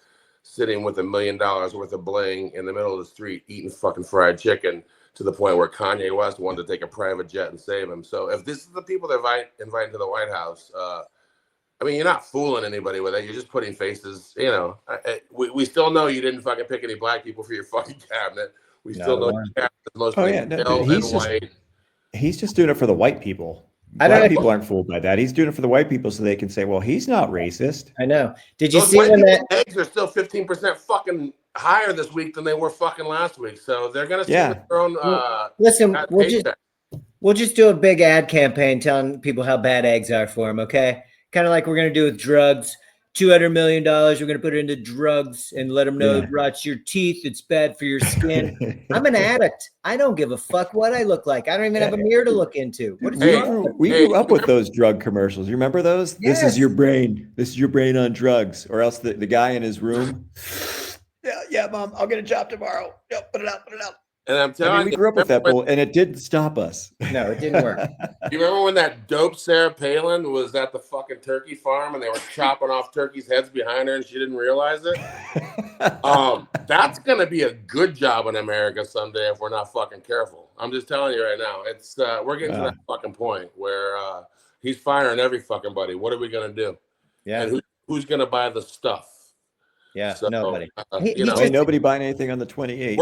sitting with $1 million worth of bling in the middle of the street, eating fucking fried chicken, to the point where Kanye West wanted to take a private jet and save him. So if this is the people they're inviting to the White House, I mean, you're not fooling anybody with it. You're just putting faces, you know. We still know you didn't fucking pick any black people for your fucking cabinet. We still know you have the most white. He's just doing it for the white people. Black people aren't fooled by that. He's doing it for the white people so they can say, well, he's not racist. I know. Did you Those see when that eggs are still 15% fucking higher this week than they were fucking last week? So they're gonna see their own listen, we'll just do a big ad campaign telling people how bad eggs are for them, okay? Kind of like we're gonna do with drugs. $200 million. We're going to put it into drugs and let them know it rots your teeth. It's bad for your skin. I'm an addict. I don't give a fuck what I look like. I don't even have a mirror to look into. We grew up with those drug commercials. You remember those? Yes. This is your brain. This is your brain on drugs. Or else the guy in his room. Yeah, Mom, I'll get a job tomorrow. Yeah, put it out. And I'm telling we grew up with that bull, and it didn't stop us. No, it didn't work. You remember when that dope Sarah Palin was at the fucking turkey farm and they were chopping off turkeys' heads behind her and she didn't realize it? That's gonna be a good job in America someday if we're not fucking careful. I'm just telling you right now. It's we're getting to that fucking point where he's firing every fucking buddy. What are we gonna do? Yeah. And who's gonna buy the stuff? Yeah, so, nobody. Ain't nobody buying anything on the 28th.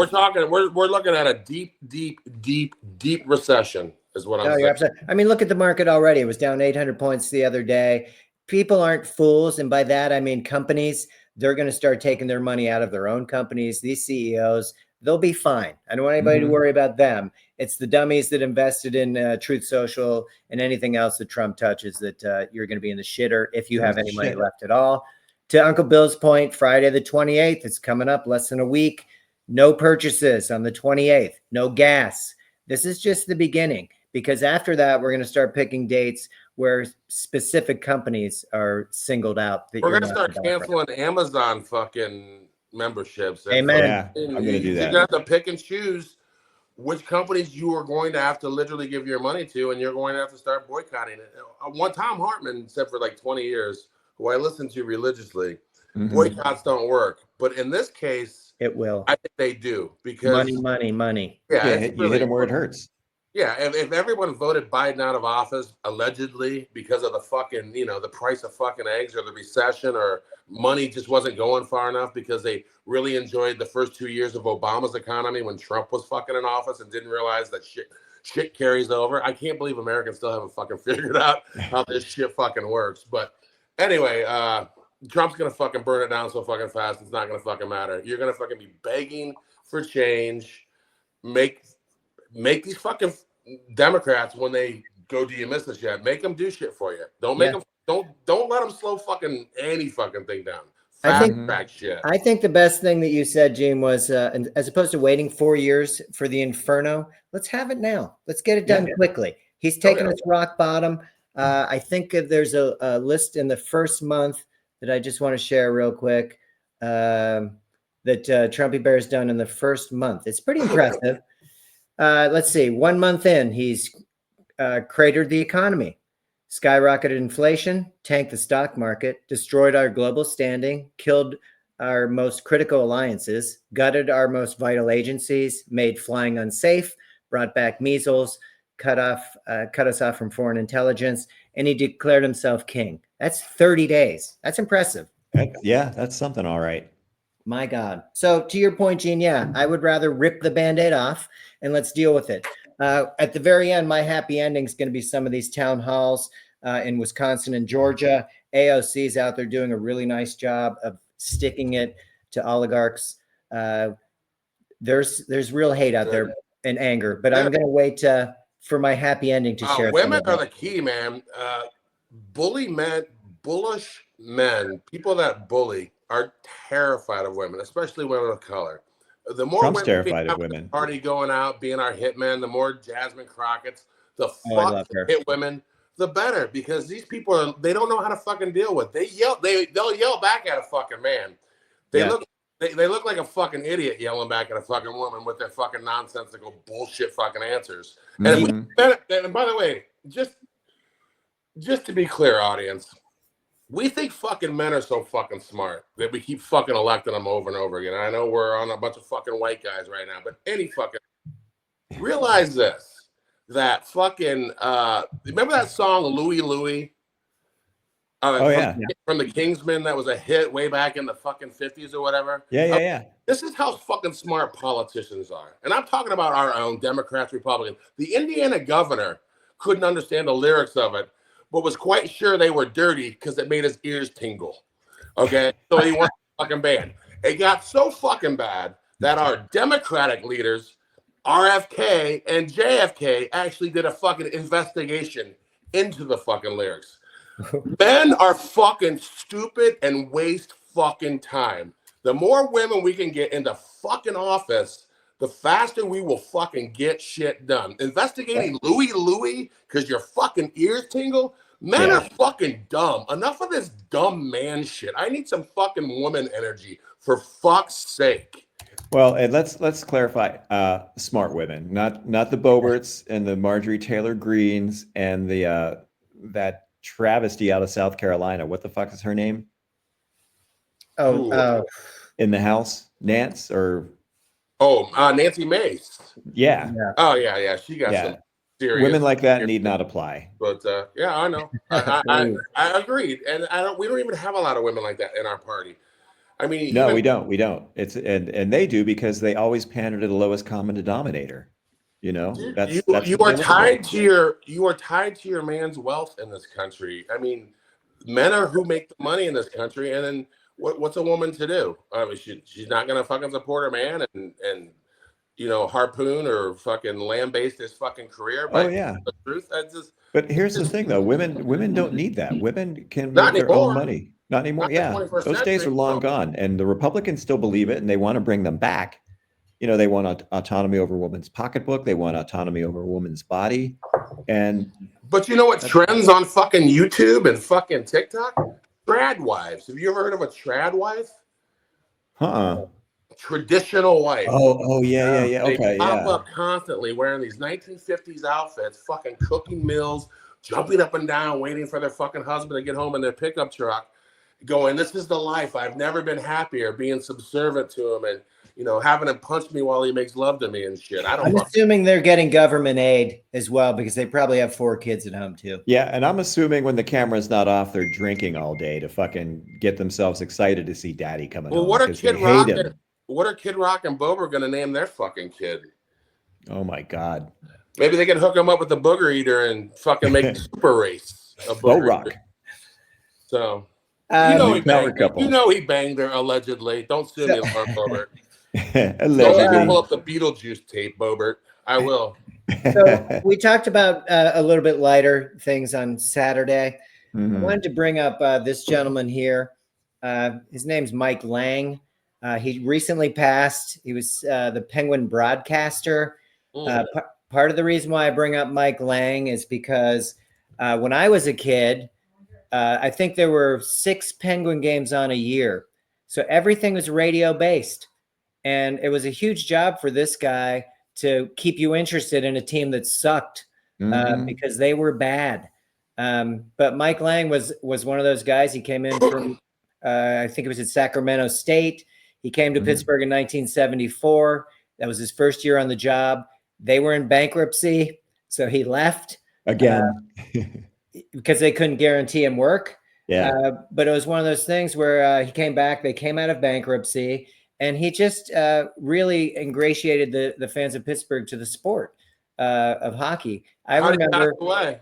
We're looking at a deep recession, is what I'm saying. Absolutely. I mean, look at the market already. It was down 800 points the other day. People aren't fools, and by that I mean companies. They're going to start taking their money out of their own companies. These CEOs, they'll be fine. I don't want anybody to worry about them. It's the dummies that invested in Truth Social and anything else that Trump touches that you're going to be in the shitter if you have any money left at all. To Uncle Bill's point, Friday the 28th, it's coming up less than a week. No purchases on the 28th. No gas. This is just the beginning, because after that, we're going to start picking dates where specific companies are singled out. We're going to start canceling Amazon fucking memberships. Amen. Yeah, I'm going to do that. You're going to have to pick and choose which companies you are going to have to literally give your money to, and you're going to have to start boycotting it. One Tom Hartman said for like 20 years, who I listen to religiously, boycotts don't work. But in this case, it will. I think they do, because money. Yeah, you hit them where it hurts. Yeah, if everyone voted Biden out of office allegedly because of the fucking, the price of fucking eggs or the recession, or money just wasn't going far enough because they really enjoyed the first 2 years of Obama's economy when Trump was fucking in office and didn't realize that shit carries over. I can't believe Americans still haven't fucking figured out how this shit fucking works. But anyway, Trump's gonna fucking burn it down so fucking fast, it's not gonna fucking matter. You're gonna fucking be begging for change. Make these fucking Democrats, when they go, do you miss this yet? Make them do shit for you. Don't make them. Don't let them slow fucking any fucking thing down. I think the best thing that you said, Gene, was as opposed to waiting 4 years for the inferno, let's have it now. Let's get it done quickly. He's taken us rock bottom. I think there's a list in the first month that I just want to share real quick that Trumpy Bear's done in the first month. It's pretty impressive. Let's see. 1 month in, he's cratered the economy, skyrocketed inflation, tanked the stock market, destroyed our global standing, killed our most critical alliances, gutted our most vital agencies, made flying unsafe, brought back measles, cut us off from foreign intelligence, and he declared himself king. That's 30 days. That's impressive. Yeah, that's something. All right. My God. So to your point, Gene, yeah, I would rather rip the Band-Aid off and let's deal with it. At the very end, my happy ending is going to be some of these town halls in Wisconsin and Georgia. AOC is out there doing a really nice job of sticking it to oligarchs. There's real hate out there and anger, but I'm going to wait for my happy ending to share. Women are the key, man. Bullish men, people that bully, are terrified of women, especially women of color. The more Trump's women terrified of women. Party going out, being our hitmen, the more Jasmine Crockett's, the fuck hit women, the better, because these people they don't know how to fucking deal with. They'll yell back at a fucking man. They look like a fucking idiot yelling back at a fucking woman with their fucking nonsensical bullshit fucking answers. And by the way, just to be clear, audience, we think fucking men are so fucking smart that we keep fucking electing them over and over again. I know we're on a bunch of fucking white guys right now, but any fucking realize this, that fucking remember that song Louie Louie? From the Kingsmen, that was a hit way back in the fucking 50s or whatever. Yeah. This is how fucking smart politicians are. And I'm talking about our own Democrats, Republicans. The Indiana governor couldn't understand the lyrics of it, but was quite sure they were dirty because it made his ears tingle. Okay? So he went fucking banned. It got so fucking bad that our Democratic leaders, RFK and JFK, actually did a fucking investigation into the fucking lyrics. Men are fucking stupid and waste fucking time. The more women we can get into fucking office, the faster we will fucking get shit done. Investigating Louie Louie because your fucking ears tingle? Men are fucking dumb. Enough of this dumb man shit. I need some fucking woman energy, for fuck's sake. Well, and let's clarify, smart women, not the Boberts and the Marjorie Taylor Greens and the that travesty out of South Carolina. What the fuck is her name? In the House, Nance or Nancy Mace. Yeah. Oh yeah. She got some serious. Women like that need not apply. But I know. I agreed, and we don't even have a lot of women like that in our party. I mean, no, we don't. It's and they do because they always pander to the lowest common denominator. You know, dude, you are tied to your man's wealth in this country. I mean, men are who make the money in this country, and then what's a woman to do? I mean, she's not gonna fucking support her man and harpoon or fucking lambaste his fucking career. The truth. But here's the thing, though: women don't need that. Women can make their own money. Not anymore. Those days are long gone, and the Republicans still believe it, and they want to bring them back. You know, they want autonomy over a woman's pocketbook. They want autonomy over a woman's body. But you know what trends on fucking YouTube and fucking TikTok? Trad wives. Have you ever heard of a trad wife? Traditional wife. Oh, yeah. They pop up constantly wearing these 1950s outfits, fucking cooking meals, jumping up and down, waiting for their fucking husband to get home in their pickup truck, going, "This is the life. I've never been happier," being subservient to him and having him punch me while he makes love to me and shit. I'm assuming they're getting government aid as well because they probably have 4 kids at home too. Yeah, and I'm assuming when the camera's not off, they're drinking all day to fucking get themselves excited to see daddy coming home. What are Kid Rock and Bober going to name their fucking kid? Oh my God. Maybe they can hook him up with the booger eater and fucking make a super race of Bo Rock. So, he banged her allegedly. Don't sue me, Bobert. Don't pull up the Beetlejuice tape, Bobert. I will. So we talked about a little bit lighter things on Saturday. I wanted to bring up this gentleman here. His name's Mike Lang. He recently passed. He was the Penguin broadcaster. Part of the reason why I bring up Mike Lang is because when I was a kid, I think there were 6 Penguin games on a year. So everything was radio based. And it was a huge job for this guy to keep you interested in a team that sucked because they were bad. But Mike Lang was one of those guys. He came in from, I think it was at Sacramento State. He came to Pittsburgh in 1974. That was his first year on the job. They were in bankruptcy. So he left Again. because they couldn't guarantee him work. Yeah. But it was one of those things where he came back. They came out of bankruptcy, and he just really ingratiated the fans of Pittsburgh to the sport of hockey. I How did he remember pass away?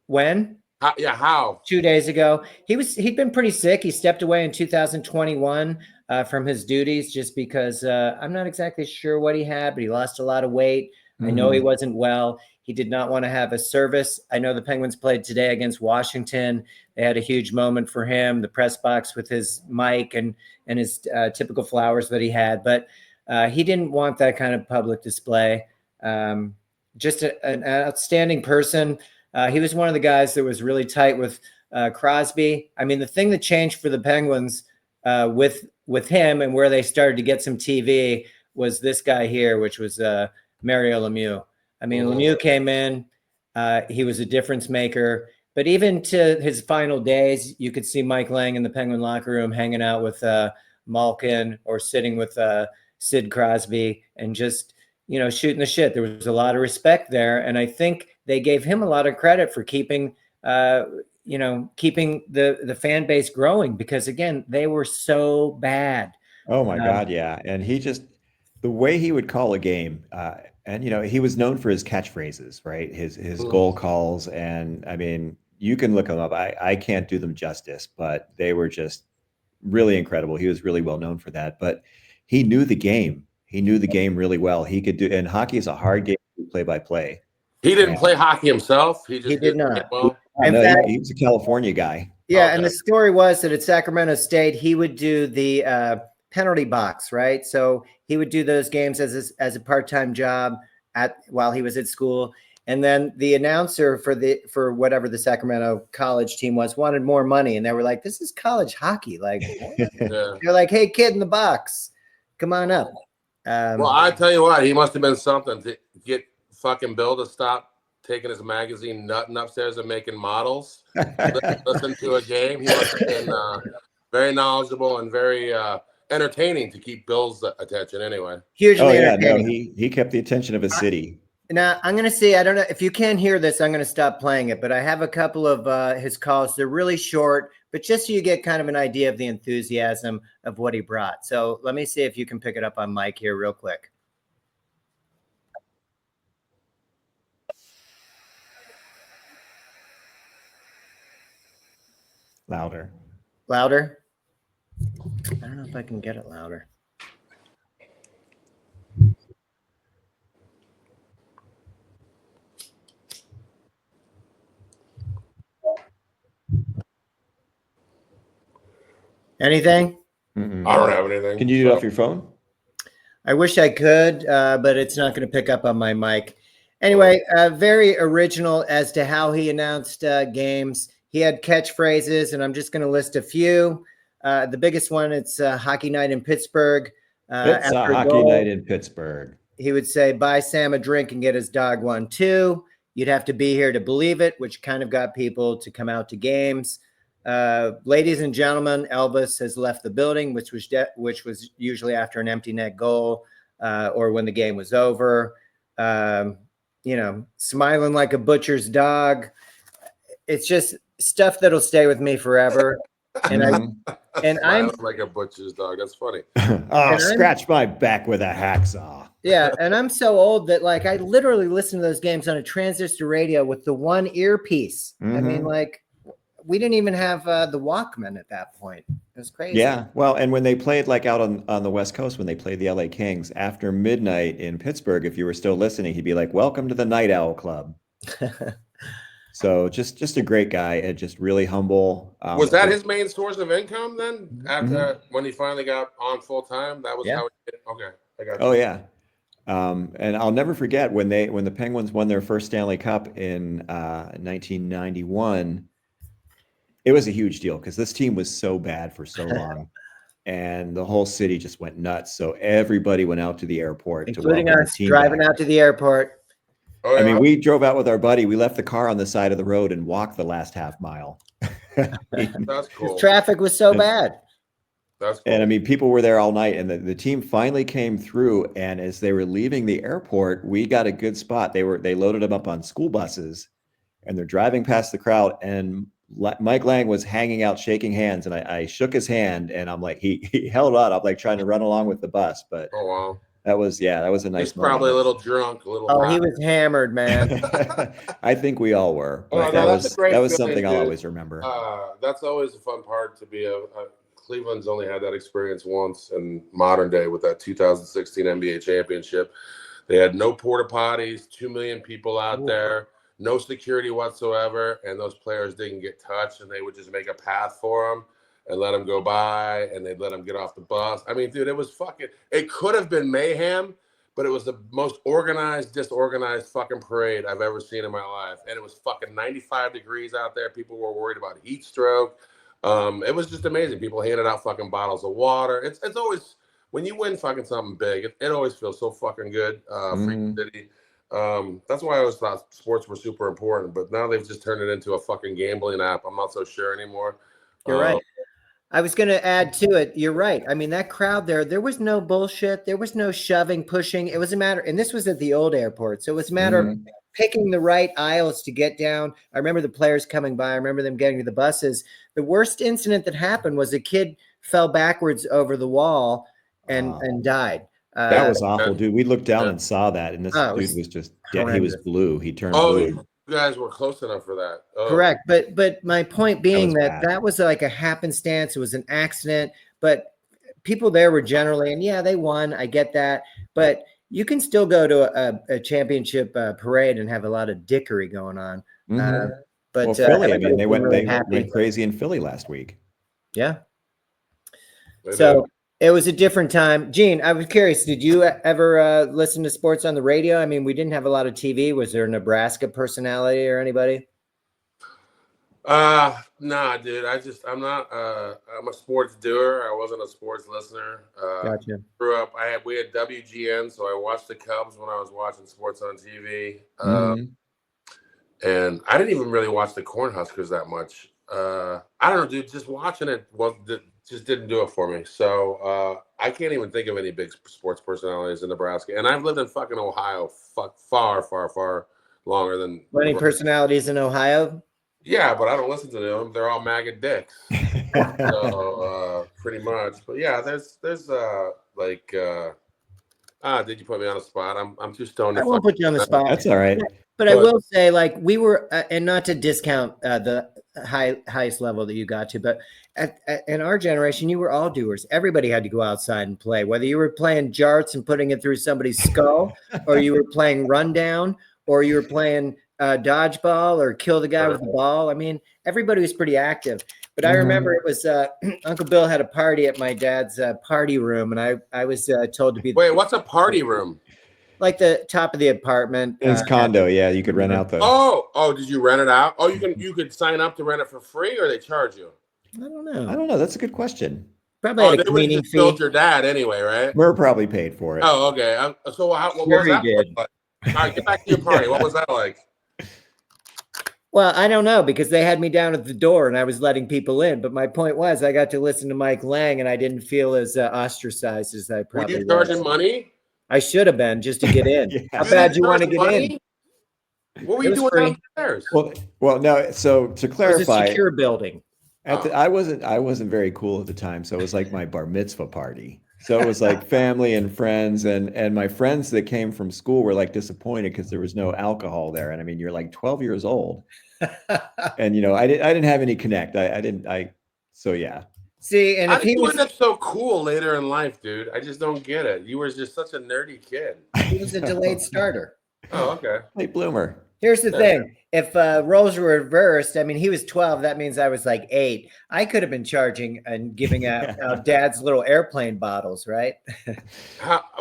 when. How? 2 days ago, he'd been pretty sick. He stepped away in 2021 from his duties just because I'm not exactly sure what he had, but he lost a lot of weight. I know he wasn't well. He did not want to have a service. I know the Penguins played today against Washington. They had a huge moment for him, the press box with his mic and his typical flowers that he had. But he didn't want that kind of public display. Just an outstanding person. He was one of the guys that was really tight with Crosby. I mean, the thing that changed for the Penguins with him and where they started to get some TV was this guy here, which was Mario Lemieux. I mean, Lemieux came in. He was a difference maker. But even to his final days, you could see Mike Lang in the Penguin locker room hanging out with Malkin or sitting with Sid Crosby and just, shooting the shit. There was a lot of respect there. And I think they gave him a lot of credit for keeping the fan base growing because, again, they were so bad. Oh, my God, yeah. And the way he would call a game, and, he was known for his catchphrases, right? His goal calls. And, I mean, you can look them up. I can't do them justice, but they were just really incredible. He was really well known for that. But he knew the game. He knew the game really well. He could do, and hockey is a hard game to play by play. He didn't play hockey himself. He did not. Well. He was a California guy. Yeah, and the story was that at Sacramento State, he would do the penalty box, right? So he would do those games as a part-time job while he was at school. And then the announcer for whatever the Sacramento college team wanted more money, and they were like, "This is college hockey." Like, they're like, "Hey, kid in the box, come on up." Well, I tell you what, he must have been something to get fucking Bill to stop taking his magazine, nutting upstairs and making models. Listen to a game. He must have been very knowledgeable and very entertaining to keep Bill's attention. Anyway, hugely entertaining. No, he kept the attention of his city. Now I'm going to see. I don't know if you can't hear this. I'm going to stop playing it, but I have a couple of his calls. They're really short, but just so you get kind of an idea of the enthusiasm of what he brought. So let me see if you can pick it up on mic here real quick. Louder. I don't know if I can get it louder. Anything? Mm-mm. I don't have anything. Can you do it off your phone? I wish I could, but it's not going to pick up on my mic. Anyway, very original as to how he announced games. He had catchphrases, and I'm just going to list a few. The biggest one, it's Hockey Night in Pittsburgh. It's a hockey night in Pittsburgh. He would say, "Buy Sam a drink and get his dog one too. You'd have to be here to believe it," which kind of got people to come out to games. Ladies and gentlemen, Elvis has left the building, which was usually after an empty net goal or when the game was over. Smiling like a butcher's dog. It's just stuff that'll stay with me forever. And I'm like a butcher's dog. That's funny. Scratch my back with a hacksaw. Yeah, and I'm so old that like I literally listen to those games on a transistor radio with the one earpiece. I mean, like, we didn't even have the Walkman at that point. It was crazy. Yeah, well, and when they played like out on the West Coast, when they played the LA Kings after midnight in Pittsburgh, if you were still listening, he'd be like, "Welcome to the Night Owl Club." So just a great guy and just really humble. Was that his main source of income then? After when he finally got on full time, that was how he did it? Okay, I got you. Oh yeah. And I'll never forget when the Penguins won their first Stanley Cup in 1991. It was a huge deal because this team was so bad for so long, and the whole city just went nuts. So everybody went out to the airport, including us, driving out to the airport. Oh, yeah. I mean, we drove out with our buddy. We left the car on the side of the road and walked the last half mile. That's cool. Traffic was so bad. That's cool. And I mean, people were there all night, and the team finally came through. And as they were leaving the airport, we got a good spot. They loaded them up on school buses, and they're driving past the crowd. And Mike Lang was hanging out, shaking hands, and I shook his hand, and I'm like, he held on. I'm like trying to run along with the bus, but Oh wow, that was a nice he's probably a moment. little drunk, a little. Oh, high. he was hammered, man. I think we all were, Oh, but no, that that's was a great feeling, something I'll dude. always remember. That's always a fun part to be Cleveland's only had that experience once in modern day with that 2016 NBA championship. They had no porta potties, 2 million people out there, no security whatsoever, and those players didn't get touched, and they would just make a path for them and let them go by, and they'd let them get off the bus. I mean, dude, it could have been mayhem, but it was the most organized, disorganized fucking parade I've ever seen in my life. And it was fucking 95 degrees out there. People were worried about heat stroke. It was just amazing. People handed out fucking bottles of water. It's always, when you win fucking something big, it always feels so fucking good. Free city. That's why I always thought sports were super important, but now they've just turned it into a fucking gambling app. I'm not so sure anymore. You're right. I was going to add to it. You're right. I mean, that crowd there was no bullshit. There was no shoving, pushing. It was a matter, and this was at the old airport. So it was a matter of picking the right aisles to get down. I remember the players coming by. I remember them getting to the buses. The worst incident that happened was a kid fell backwards over the wall and died. That was awful, dude. We looked down and saw that, and this dude was just he was blue. He turned blue. You guys were close enough for that. Oh. Correct. But my point being that was like a happenstance. It was an accident, but people there were generally, and yeah, they won. I get that. But you can still go to a championship parade and have a lot of dickery going on. But Philly, I mean, they went crazy in Philly last week. Yeah. So it was a different time. Gene, I was curious, did you ever listen to sports on the radio? I mean, we didn't have a lot of TV. Was there a Nebraska personality or anybody? Nah, dude. I'm a sports doer. I wasn't a sports listener. Gotcha. Grew up, we had WGN, so I watched the Cubs when I was watching sports on TV. And I didn't even really watch the Cornhuskers that much. I don't know, dude, just watching it just didn't do it for me. So I can't even think of any big sports personalities in Nebraska. And I've lived in fucking Ohio far, far, far longer than any personalities in Ohio. Yeah, but I don't listen to them. They're all maggot dicks. So pretty much. But yeah, there's did you put me on the spot? I'm too stoned. I won't put you on the spot. That's all right. But I will say, like, we were, and not to discount the highest level that you got to, but in our generation, you were all doers. Everybody had to go outside and play, whether you were playing jarts and putting it through somebody's skull, or you were playing rundown, or you were playing dodgeball, or kill the guy with the ball. I mean, everybody was pretty active. But I remember it was Uncle Bill had a party at my dad's party room, and I was told to be. Wait, what's a party room? Like the top of the apartment. His condo, yeah. You could rent out the. Oh, did you rent it out? Oh, you could sign up to rent it for free, or they charge you? I don't know. That's a good question. Probably had a they would cleaning have just fee. billed your dad anyway, what We're probably paid for it. Oh, okay. So what Sure was he that did. like? All right, get back to your party. What was that like? Well, I don't know, because they had me down at the door and I was letting people in. But my point was, I got to listen to Mike Lang, and I didn't feel as ostracized as I probably Were you charging was. money? I should have been, just to get in. Yeah. How bad you want to get in? What were you doing downstairs? Well, no. So to It was a clarify, secure building. I wasn't very cool at the time, so it was like my bar mitzvah party. So it was like family and friends, and my friends that came from school were like disappointed because there was no alcohol there. And I mean, you're like 12 years old, and I didn't have any connect. So yeah. See, and if he was up so cool later in life, dude, I just don't get it. You were just such a nerdy kid. he was a delayed starter. Oh, okay. Late bloomer. Here's the thing. If roles were reversed, I mean, he was 12. That means I was like 8. I could have been charging and giving out dad's little airplane bottles, right?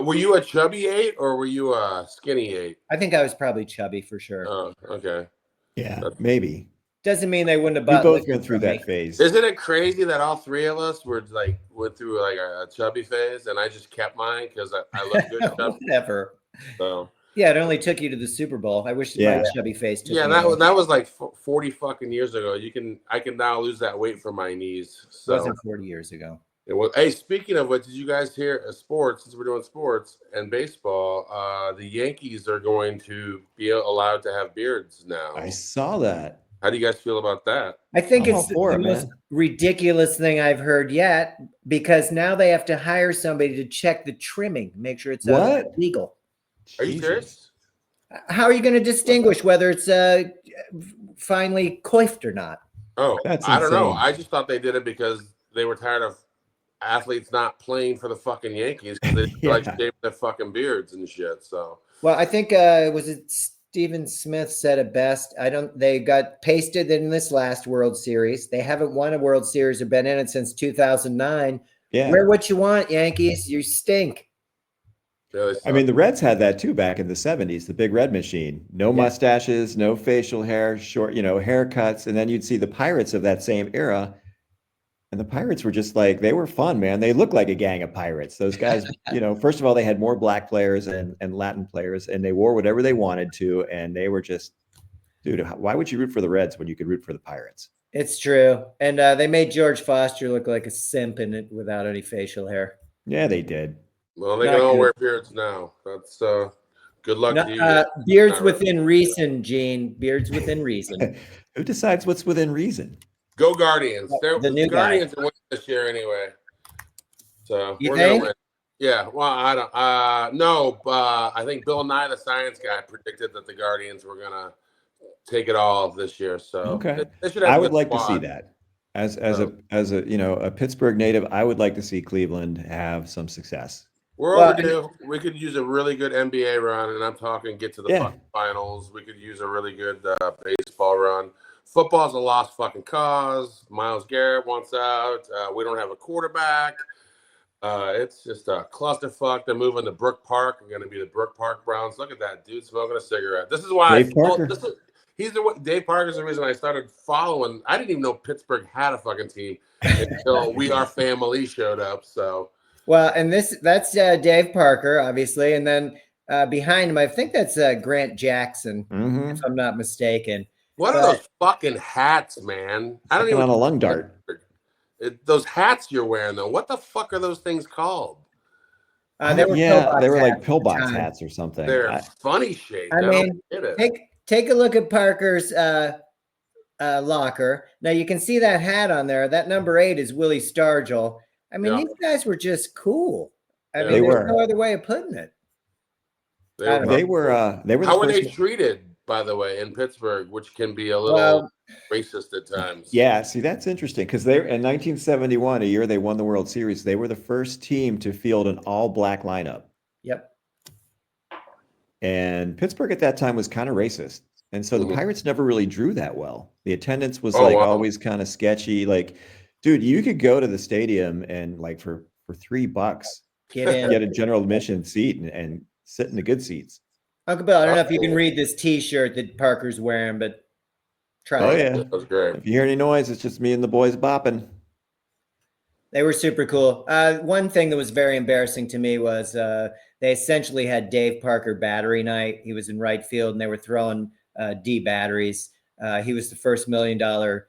Were you a chubby 8 or were you a skinny 8? I think I was probably chubby for sure. Oh, okay. Yeah, maybe. Doesn't mean they wouldn't have We bought both liquor went through from me. Oh, that phase. Isn't it crazy that all three of us went through like a chubby phase, and I just kept mine because I look good. Whatever. So Yeah, it only took you to the Super Bowl. I wish my chubby face took me. that was like 40 fucking years ago. I can now lose that weight from my knees. It So wasn't 40 years ago. Hey, speaking of what, did you guys hear sports? Since we're doing sports and baseball, the Yankees are going to be allowed to have beards now. I saw that. How do you guys feel about that? I think I'm all it's for the it, most man. ridiculous thing I've heard yet, because now they have to hire somebody to check the trimming, make sure it's What? legal. Are you Jesus. serious? How are you going to distinguish whether it's finally coiffed or not? Oh, That's I don't know. insane. I just thought they did it because they were tired of athletes not playing for the fucking Yankees because they Yeah. like shaving their fucking beards and shit. So Well, I think was it Stephen Smith said it best. They got pasted in this last World Series. They haven't won a World Series or been in it since 2009. Yeah. Wear what you want, Yankees. You stink. yeah, I mean, the Reds had that too back in the 70s, the big red machine. No Yeah. mustaches, no facial hair, short, haircuts. And then you'd see the Pirates of that same era. And the Pirates were just like, they were fun, man. They looked like a gang of pirates. Those guys, first of all, they had more black players and Latin players, and they wore whatever they wanted to. And they were just, dude, why would you root for the Reds when you could root for the Pirates? It's true. And they made George Foster look like a simp in it without any facial hair. Yeah, they did. well, they Not can all good. wear beards now. That's good luck No, to you. beards Not within reason, Gene. Beards within reason. Who decides what's within reason? Go Guardians. The new guy. Guardians are winning this year anyway. So You we're think? gonna win. Yeah. Well, I don't. No. I think Bill Nye, the science guy, predicted that the Guardians were gonna take it all this year. So Okay. they should have I a would good like to see squad. that. As a Pittsburgh native, I would like to see Cleveland have some success. We're Well, overdue. We could use a really good NBA run, and I'm talking get to the Yeah. fucking finals. We could use a really good baseball run. Football's a lost fucking cause. Myles Garrett wants out. We don't have a quarterback. It's just a clusterfuck. They're moving to Brook Park. We're going to be the Brook Park Browns. Look at that dude smoking a cigarette. This is why Dave Parker. Dave Parker's the reason I started following. I didn't even know Pittsburgh had a fucking team until We Are Family showed up. So. Well, and that's Dave Parker, obviously, and then behind him, I think that's Grant Jackson, Mhm. if I'm not mistaken. What are those fucking hats, man? I don't Sucking even on a lung dart. Those hats you're wearing though. What the fuck are those things called? They were They were like hats at the pillbox time. hats or something. They're funny shaped. I don't mean, get it. take a look at Parker's locker. Now you can see that hat on there. That number 8 is Willie Stargell. I mean, Yeah. these guys were just cool. I Yeah. mean, They there's were. no other way of putting it. They were the How were they first. treated, by the way, in Pittsburgh, which can be a little Well, racist at times? Yeah, see, that's interesting because they in 1971, a year they won the World Series, they were the first team to field an all-black lineup. yep. And Pittsburgh at that time was kind of racist. And so the Mhm. Pirates never really drew that well. The attendance was Oh, wow. always kind of sketchy. Like, dude, you could go to the stadium and like for $3 Get in. get a general admission seat and sit in the good seats. Uncle Bill, I don't know if you can read this T-shirt that Parker's wearing, but try Oh it. yeah. That was great. If you hear any noise, it's just me and the boys bopping. They were super cool. One thing that was very embarrassing to me was they essentially had Dave Parker battery night. He was in right field, and they were throwing D batteries. He was the first $1 million,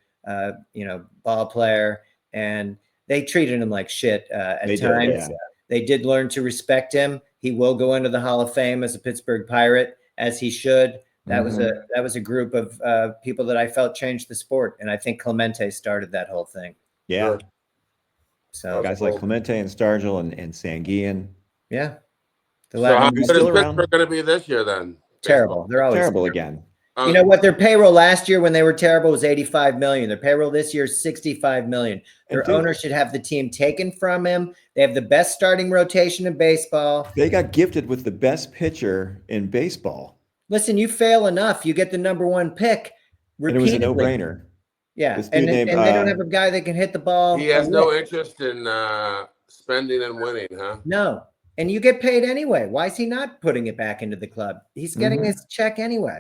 ball player, and they treated him like shit at They did, times. yeah. They did learn to respect him. He will go into the Hall of Fame as a Pittsburgh Pirate, as he should. That was a group of people that I felt changed the sport, and I think Clemente started that whole thing. Yeah. Sure. So Guys like Clemente and Stargell and Sanguian. yeah, the So how Latin good is still around? Pittsburgh going to be this year then? terrible. They're always Terrible again. You know what? Their payroll last year when they were terrible was $85 million. Their payroll this year is $65 million. Their owner should have the team taken from him. They have the best starting rotation in baseball. They got gifted with the best pitcher in baseball. Listen, you fail enough, you get the number 1 pick. And it was a repeatedly. no-brainer. Yeah, This and dude they named, don't have a guy that can hit the ball. He has a no lick. interest in spending and winning, huh? No, and you get paid anyway. Why is he not putting it back into the club? He's getting his check anyway.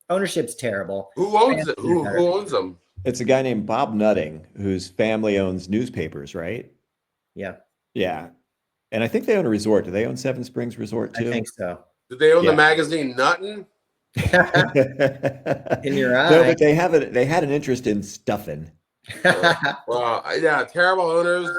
Ownership's terrible. Who owns it? Who owns them? It's a guy named Bob Nutting whose family owns newspapers, right? Yeah, Yeah. And I think they own a resort. Do they own Seven Springs Resort too? I think so. Did they own Yeah. the magazine Nunn? In your eye. No, but they had an interest in stuffing. Well, yeah, terrible owners.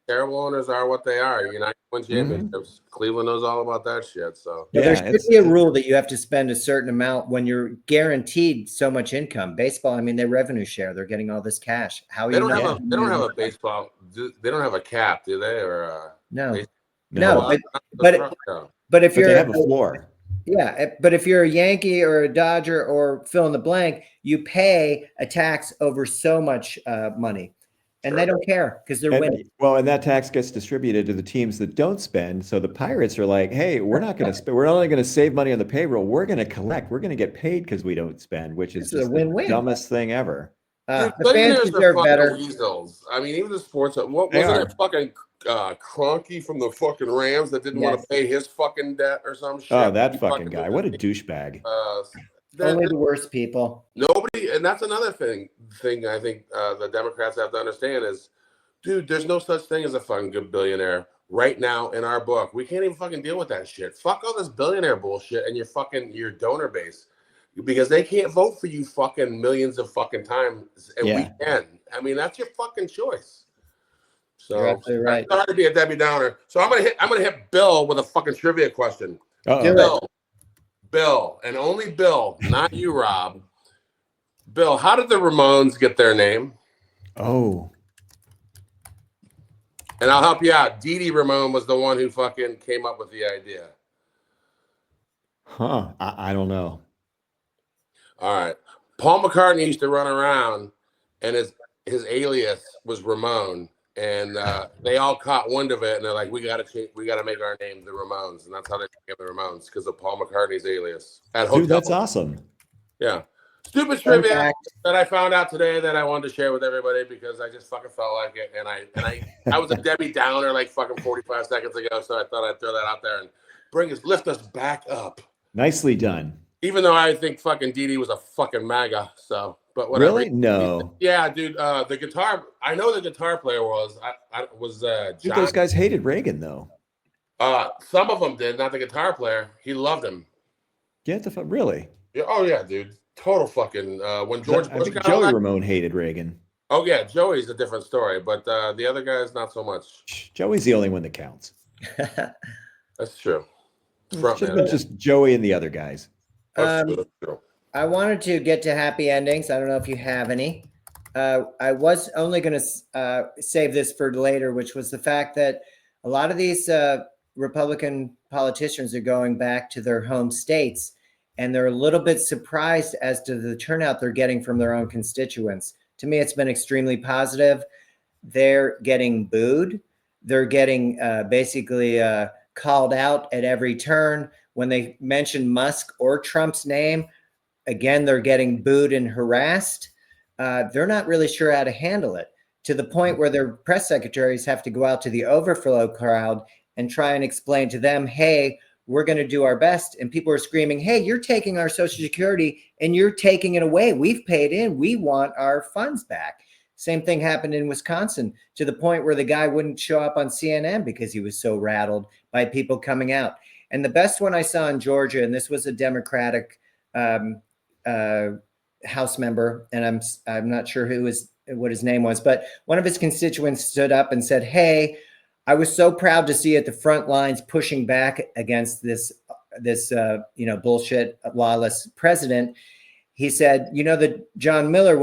Terrible owners are what they are. United win championships. Cleveland knows all about that shit. So Well, there Yeah, should be a rule that you have to spend a certain amount when you're guaranteed so much income. Baseball, I mean, they revenue share. They're getting all this cash. How are they you don't not? have a they don't have a baseball. They don't have a cap, do they? Or No, No. but if But you're they have a floor. yeah, but if you're a Yankee or a Dodger or fill in the blank, you pay a tax over so much money, and they don't care because they're winning. Well, and that tax gets distributed to the teams that don't spend. So the Pirates are like, hey, we're not going to spend. We're only going to save money on the payroll. We're going to collect. We're going to get paid because we don't spend, which is This is a just win-win. the dumbest thing ever. Dude, The fans billionaires are deserve fucking better. weasels. I mean, even the sports. What They wasn't are. it fucking Kroenke from the fucking Rams that didn't want Yes. to pay his fucking debt or some shit? Oh, that He fucking guy. What a douchebag. Only the worst people. Nobody, and that's another thing I think the Democrats have to understand is, dude, there's no such thing as a fucking good billionaire right now in our book. We can't even fucking deal with that shit. Fuck all this billionaire bullshit and your donor base, because they can't vote for you fucking millions of fucking times, and we can. I mean, that's your fucking choice. So You're absolutely right. I'm sorry to be a Debbie Downer. So I'm gonna hit Bill with a fucking trivia question. Uh-oh. Bill, and only Bill, not you, Rob. Bill, how did the Ramones get their name? Oh. And I'll help you out. Dee Dee Ramone was the one who fucking came up with the idea. Huh. I don't know. All right. Paul McCartney used to run around, and his alias was Ramone, and they all caught wind of it, and they're like, "We got to make our name the Ramones," and that's how they became the Ramones, because of Paul McCartney's alias. Dude, that's awesome. Yeah. Stupid trivia that I found out today that I wanted to share with everybody because I just fucking felt like it, and I was a Debbie Downer like fucking 45 seconds ago, so I thought I'd throw that out there and lift us back up. Nicely done. Even though I think fucking Dee Dee was a fucking MAGA, so but whatever. Really? No. Yeah, dude. The guitar. I know the guitar player was. I was. Dude, those guys hated Reagan though. Some of them did. Not the guitar player. He loved him. Get the fuck. Really? Yeah. Oh yeah, dude. Total fucking. When George Bush got Joey elected. Ramone hated Reagan. Oh yeah, Joey's a different story, but the other guys not so much. Joey's the only one that counts. That's true. It's just Joey and the other guys. That's true. I wanted to get to happy endings. I don't know if you have any. I was only going to save this for later, which was the fact that a lot of these Republican politicians are going back to their home states, and they're a little bit surprised as to the turnout they're getting from their own constituents. To me, it's been extremely positive. They're getting booed. They're getting basically called out at every turn. When they mention Musk or Trump's name, again, they're getting booed and harassed. They're not really sure how to handle it, to the point where their press secretaries have to go out to the overflow crowd and try and explain to them, hey, we're going to do our best. And people are screaming, hey, you're taking our Social Security and you're taking it away. We've paid in. We want our funds back. Same thing happened in Wisconsin, to the point where the guy wouldn't show up on CNN because he was so rattled by people coming out. And the best one I saw in Georgia, and this was a Democratic House member, and I'm not sure what his name was, but one of his constituents stood up and said, hey, I was so proud to see at the front lines pushing back against this bullshit lawless president. He said, that John Lewis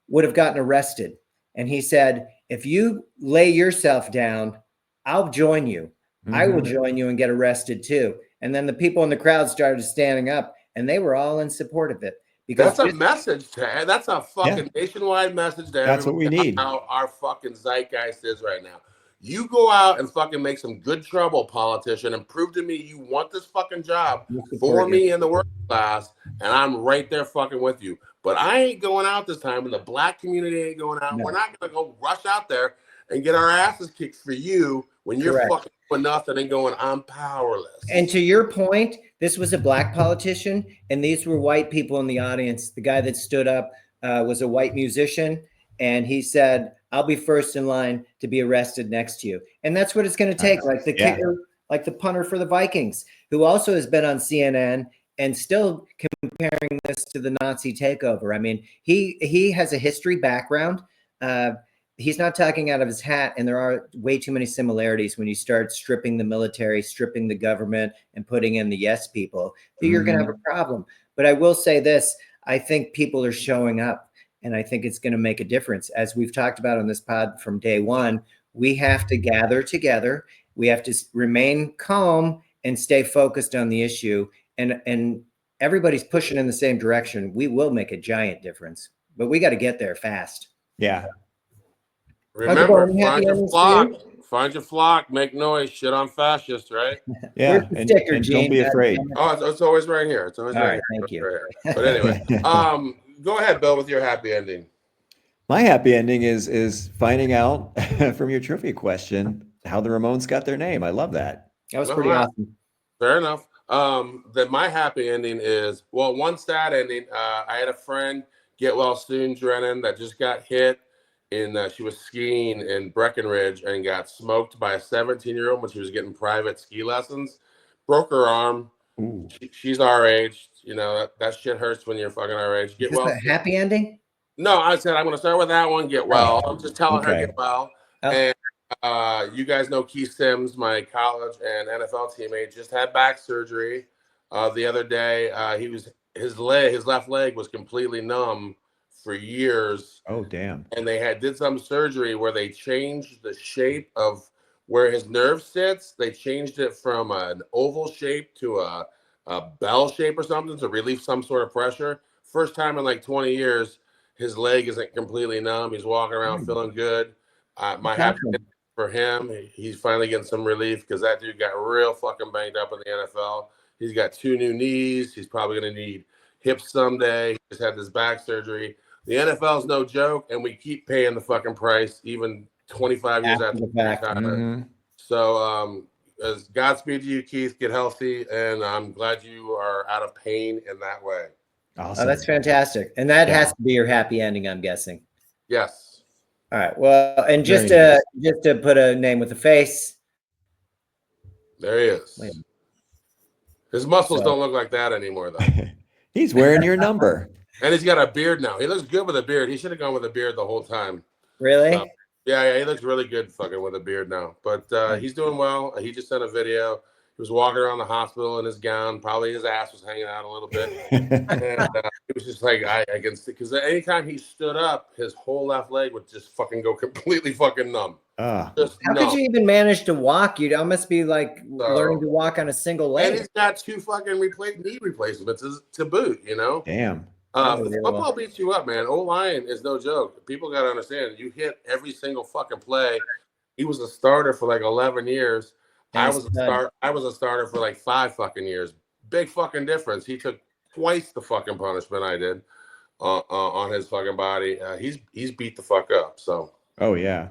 would have gotten arrested. And he said, if you lay yourself down, I'll join you. Mm-hmm. I will join you and get arrested too. And then the people in the crowd started standing up, and they were all in support of it. Because that's a message. That's a fucking nationwide message. That's what we need. How our fucking zeitgeist is right now. You go out and fucking make some good trouble, politician, and prove to me you want this fucking job for me in the working class, and I'm right there fucking with you. But I ain't going out this time, and the black community ain't going out. No. We're not going to go rush out there and get our asses kicked for you when you're fucking doing nothing and going, I'm powerless. And to your point, this was a black politician, and these were white people in the audience. The guy that stood up was a white musician, and he said, I'll be first in line to be arrested next to you. And that's what it's going to take, like the kicker, like the punter for the Vikings, who also has been on CNN and still comparing this to the Nazi takeover. I mean, he has a history background. He's not talking out of his hat, and there are way too many similarities when you start stripping the military, stripping the government, and putting in the yes people. You're going to have a problem. But I will say this: I think people are showing up, and I think it's going to make a difference. As we've talked about on this pod from day one, we have to gather together. We have to remain calm and stay focused on the issue. And everybody's pushing in the same direction. We will make a giant difference, but we got to get there fast. Yeah. Remember, find your flock, make noise, shit on fascists, right? Yeah, and don't be afraid. Oh, it's always right here. It's always right here. Thank you. Right, but anyway, go ahead, Bill, with your happy ending. My happy ending is finding out from your trivia question how the Ramones got their name. I love that. That was pretty awesome. Fair enough. Then my happy ending is, well, one sad ending. I had a friend get well soon, Drennan, that just got hit. She was skiing in Breckenridge and got smoked by a 17-year-old when she was getting private ski lessons. Broke her arm. She's our age. You know, that shit hurts when you're fucking our age. Get well. A happy ending? No, I said I'm going to start with that one. Get well. I'm just telling her get well. And you guys know Keith Sims, my college and NFL teammate, just had back surgery the other day. His left leg was completely numb for years. Oh, damn. And they did some surgery where they changed the shape of where his nerve sits. They changed it from an oval shape to a bell shape or something to relieve some sort of pressure. First time in like 20 years, his leg isn't completely numb. He's walking around feeling good. My happy for him, he's finally getting some relief because that dude got real fucking banged up in the NFL. He's got 2 new knees. He's probably going to need hips someday. He just had this back surgery. The NFL is no joke, and we keep paying the fucking price, even 25 years after the fact. So, as Godspeed to you, Keith. Get healthy, and I'm glad you are out of pain in that way. Awesome. Oh, that's fantastic, and that has to be your happy ending, I'm guessing. Yes. All right. Well, and just to put a name with a face. There he is. His muscles don't look like that anymore, though. He's wearing your number. And he's got a beard now. He looks good with a beard. He should have gone with a beard the whole time. Really? Yeah, he looks really good fucking with a beard now. But he's doing well. He just sent a video. He was walking around the hospital in his gown. Probably his ass was hanging out a little bit. And it was just like, I can see. Because anytime he stood up, his whole left leg would just fucking go completely fucking numb. How could you even manage to walk? You must be like learning to walk on a single leg. And he's got 2 fucking knee replacements to boot, you know? Damn. Football beats you up, man. O-line is no joke. People got to understand. You hit every single fucking play. He was a starter for like 11 years. I was a starter for like 5 fucking years. Big fucking difference. He took twice the fucking punishment I did on his fucking body. He's beat the fuck up. So. Oh yeah.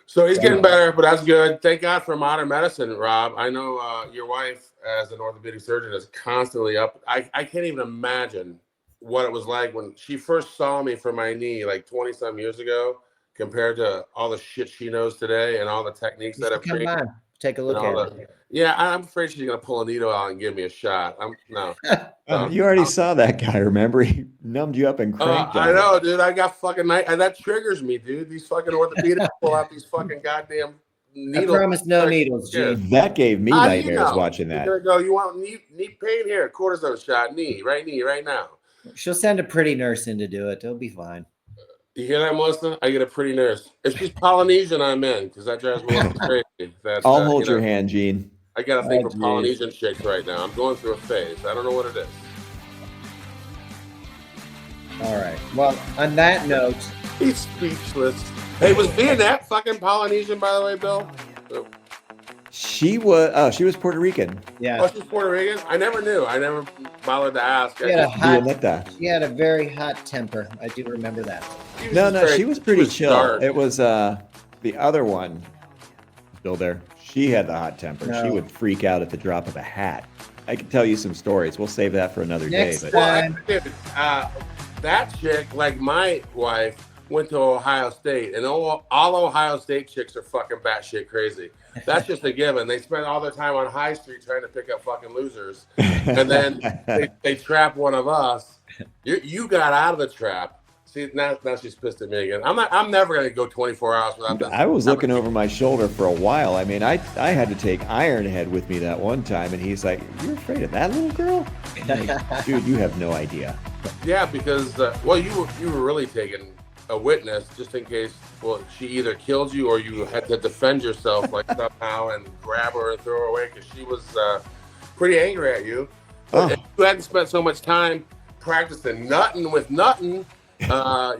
So he's getting better, but that's good. Thank God for modern medicine, Rob. I know your wife, as an orthopedic surgeon, is constantly up. I can't even imagine what it was like when she first saw me for my knee like 20 some years ago compared to all the shit she knows today and all the techniques that I've trained. Take a look at it. Yeah, I'm afraid she's gonna pull a needle out and give me a shot. You already saw that guy, remember? He numbed you up and cranked I know, dude. I got fucking and that triggers me, dude. These fucking orthopedics pull out these fucking goddamn needles. I promise no needles, Gene. That gave me nightmares watching that. You're gonna go, you want knee pain here? Cortisone shot, knee right now. She'll send a pretty nurse in to do it. It'll be fine. You hear that, Melissa? I get a pretty nurse. If she's Polynesian, I'm in, because that drives me crazy. I'll hold your hand, Gene. I got a thing for Polynesian chicks right now. I'm going through a phase. I don't know what it is. All right. Well, on that note, he's speechless. Hey, was Vietnam fucking Polynesian, by the way, Bill? She was Puerto Rican. Yeah. Oh, she's Puerto Rican? I never knew. I never bothered to ask. She had a very hot temper. I do remember that. She was pretty chill. Dark. It was the other one, still there. She had the hot temper. No. She would freak out at the drop of a hat. I could tell you some stories. We'll save that for another day. But that chick, like my wife, went to Ohio State, and all Ohio State chicks are fucking batshit crazy. That's just a given. They spend all their time on High Street trying to pick up fucking losers, and then they trap one of us. You got out of the trap. See, now she's pissed at me again. I'm never gonna go 24 hours without that. I was looking over my shoulder for a while. I mean, I had to take Ironhead with me that one time, and he's like, "You're afraid of that little girl?" I'm like, dude, you have no idea. Yeah, because you were really taking a witness just in case. Well, she either killed you or you had to defend yourself like somehow and grab her and throw her away because she was pretty angry at you. If you hadn't spent so much time practicing nutting with Nunn,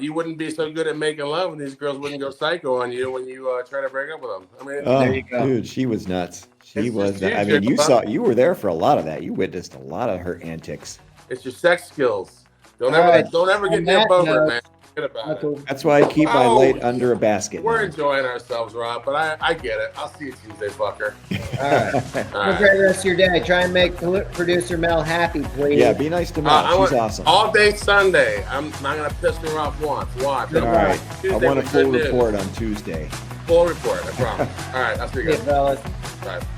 you wouldn't be so good at making love, and these girls wouldn't go psycho on you when you try to break up with them. I mean, there you go. Dude, she was nuts. She It's was. just I huge, mean, man. you were there for a lot of that. You witnessed a lot of her antics. it's your sex skills. Don't All ever right. get On near that Bober, note, man. Forget about it. That's why I keep my Oh, light under a basket. We're now. enjoying ourselves, Rob, but I get it. I'll see you Tuesday, fucker. All right. All Have a right. great rest of your day. Try and make producer Mel happy, please. Yeah, be nice to Mel. She's awesome. All day Sunday. I'm not gonna piss her off once. Watch. All right. Tuesday I want a with full good news. report on Tuesday. Full report. I promise. All right. I'll see you See you, guys. fellas. Bye.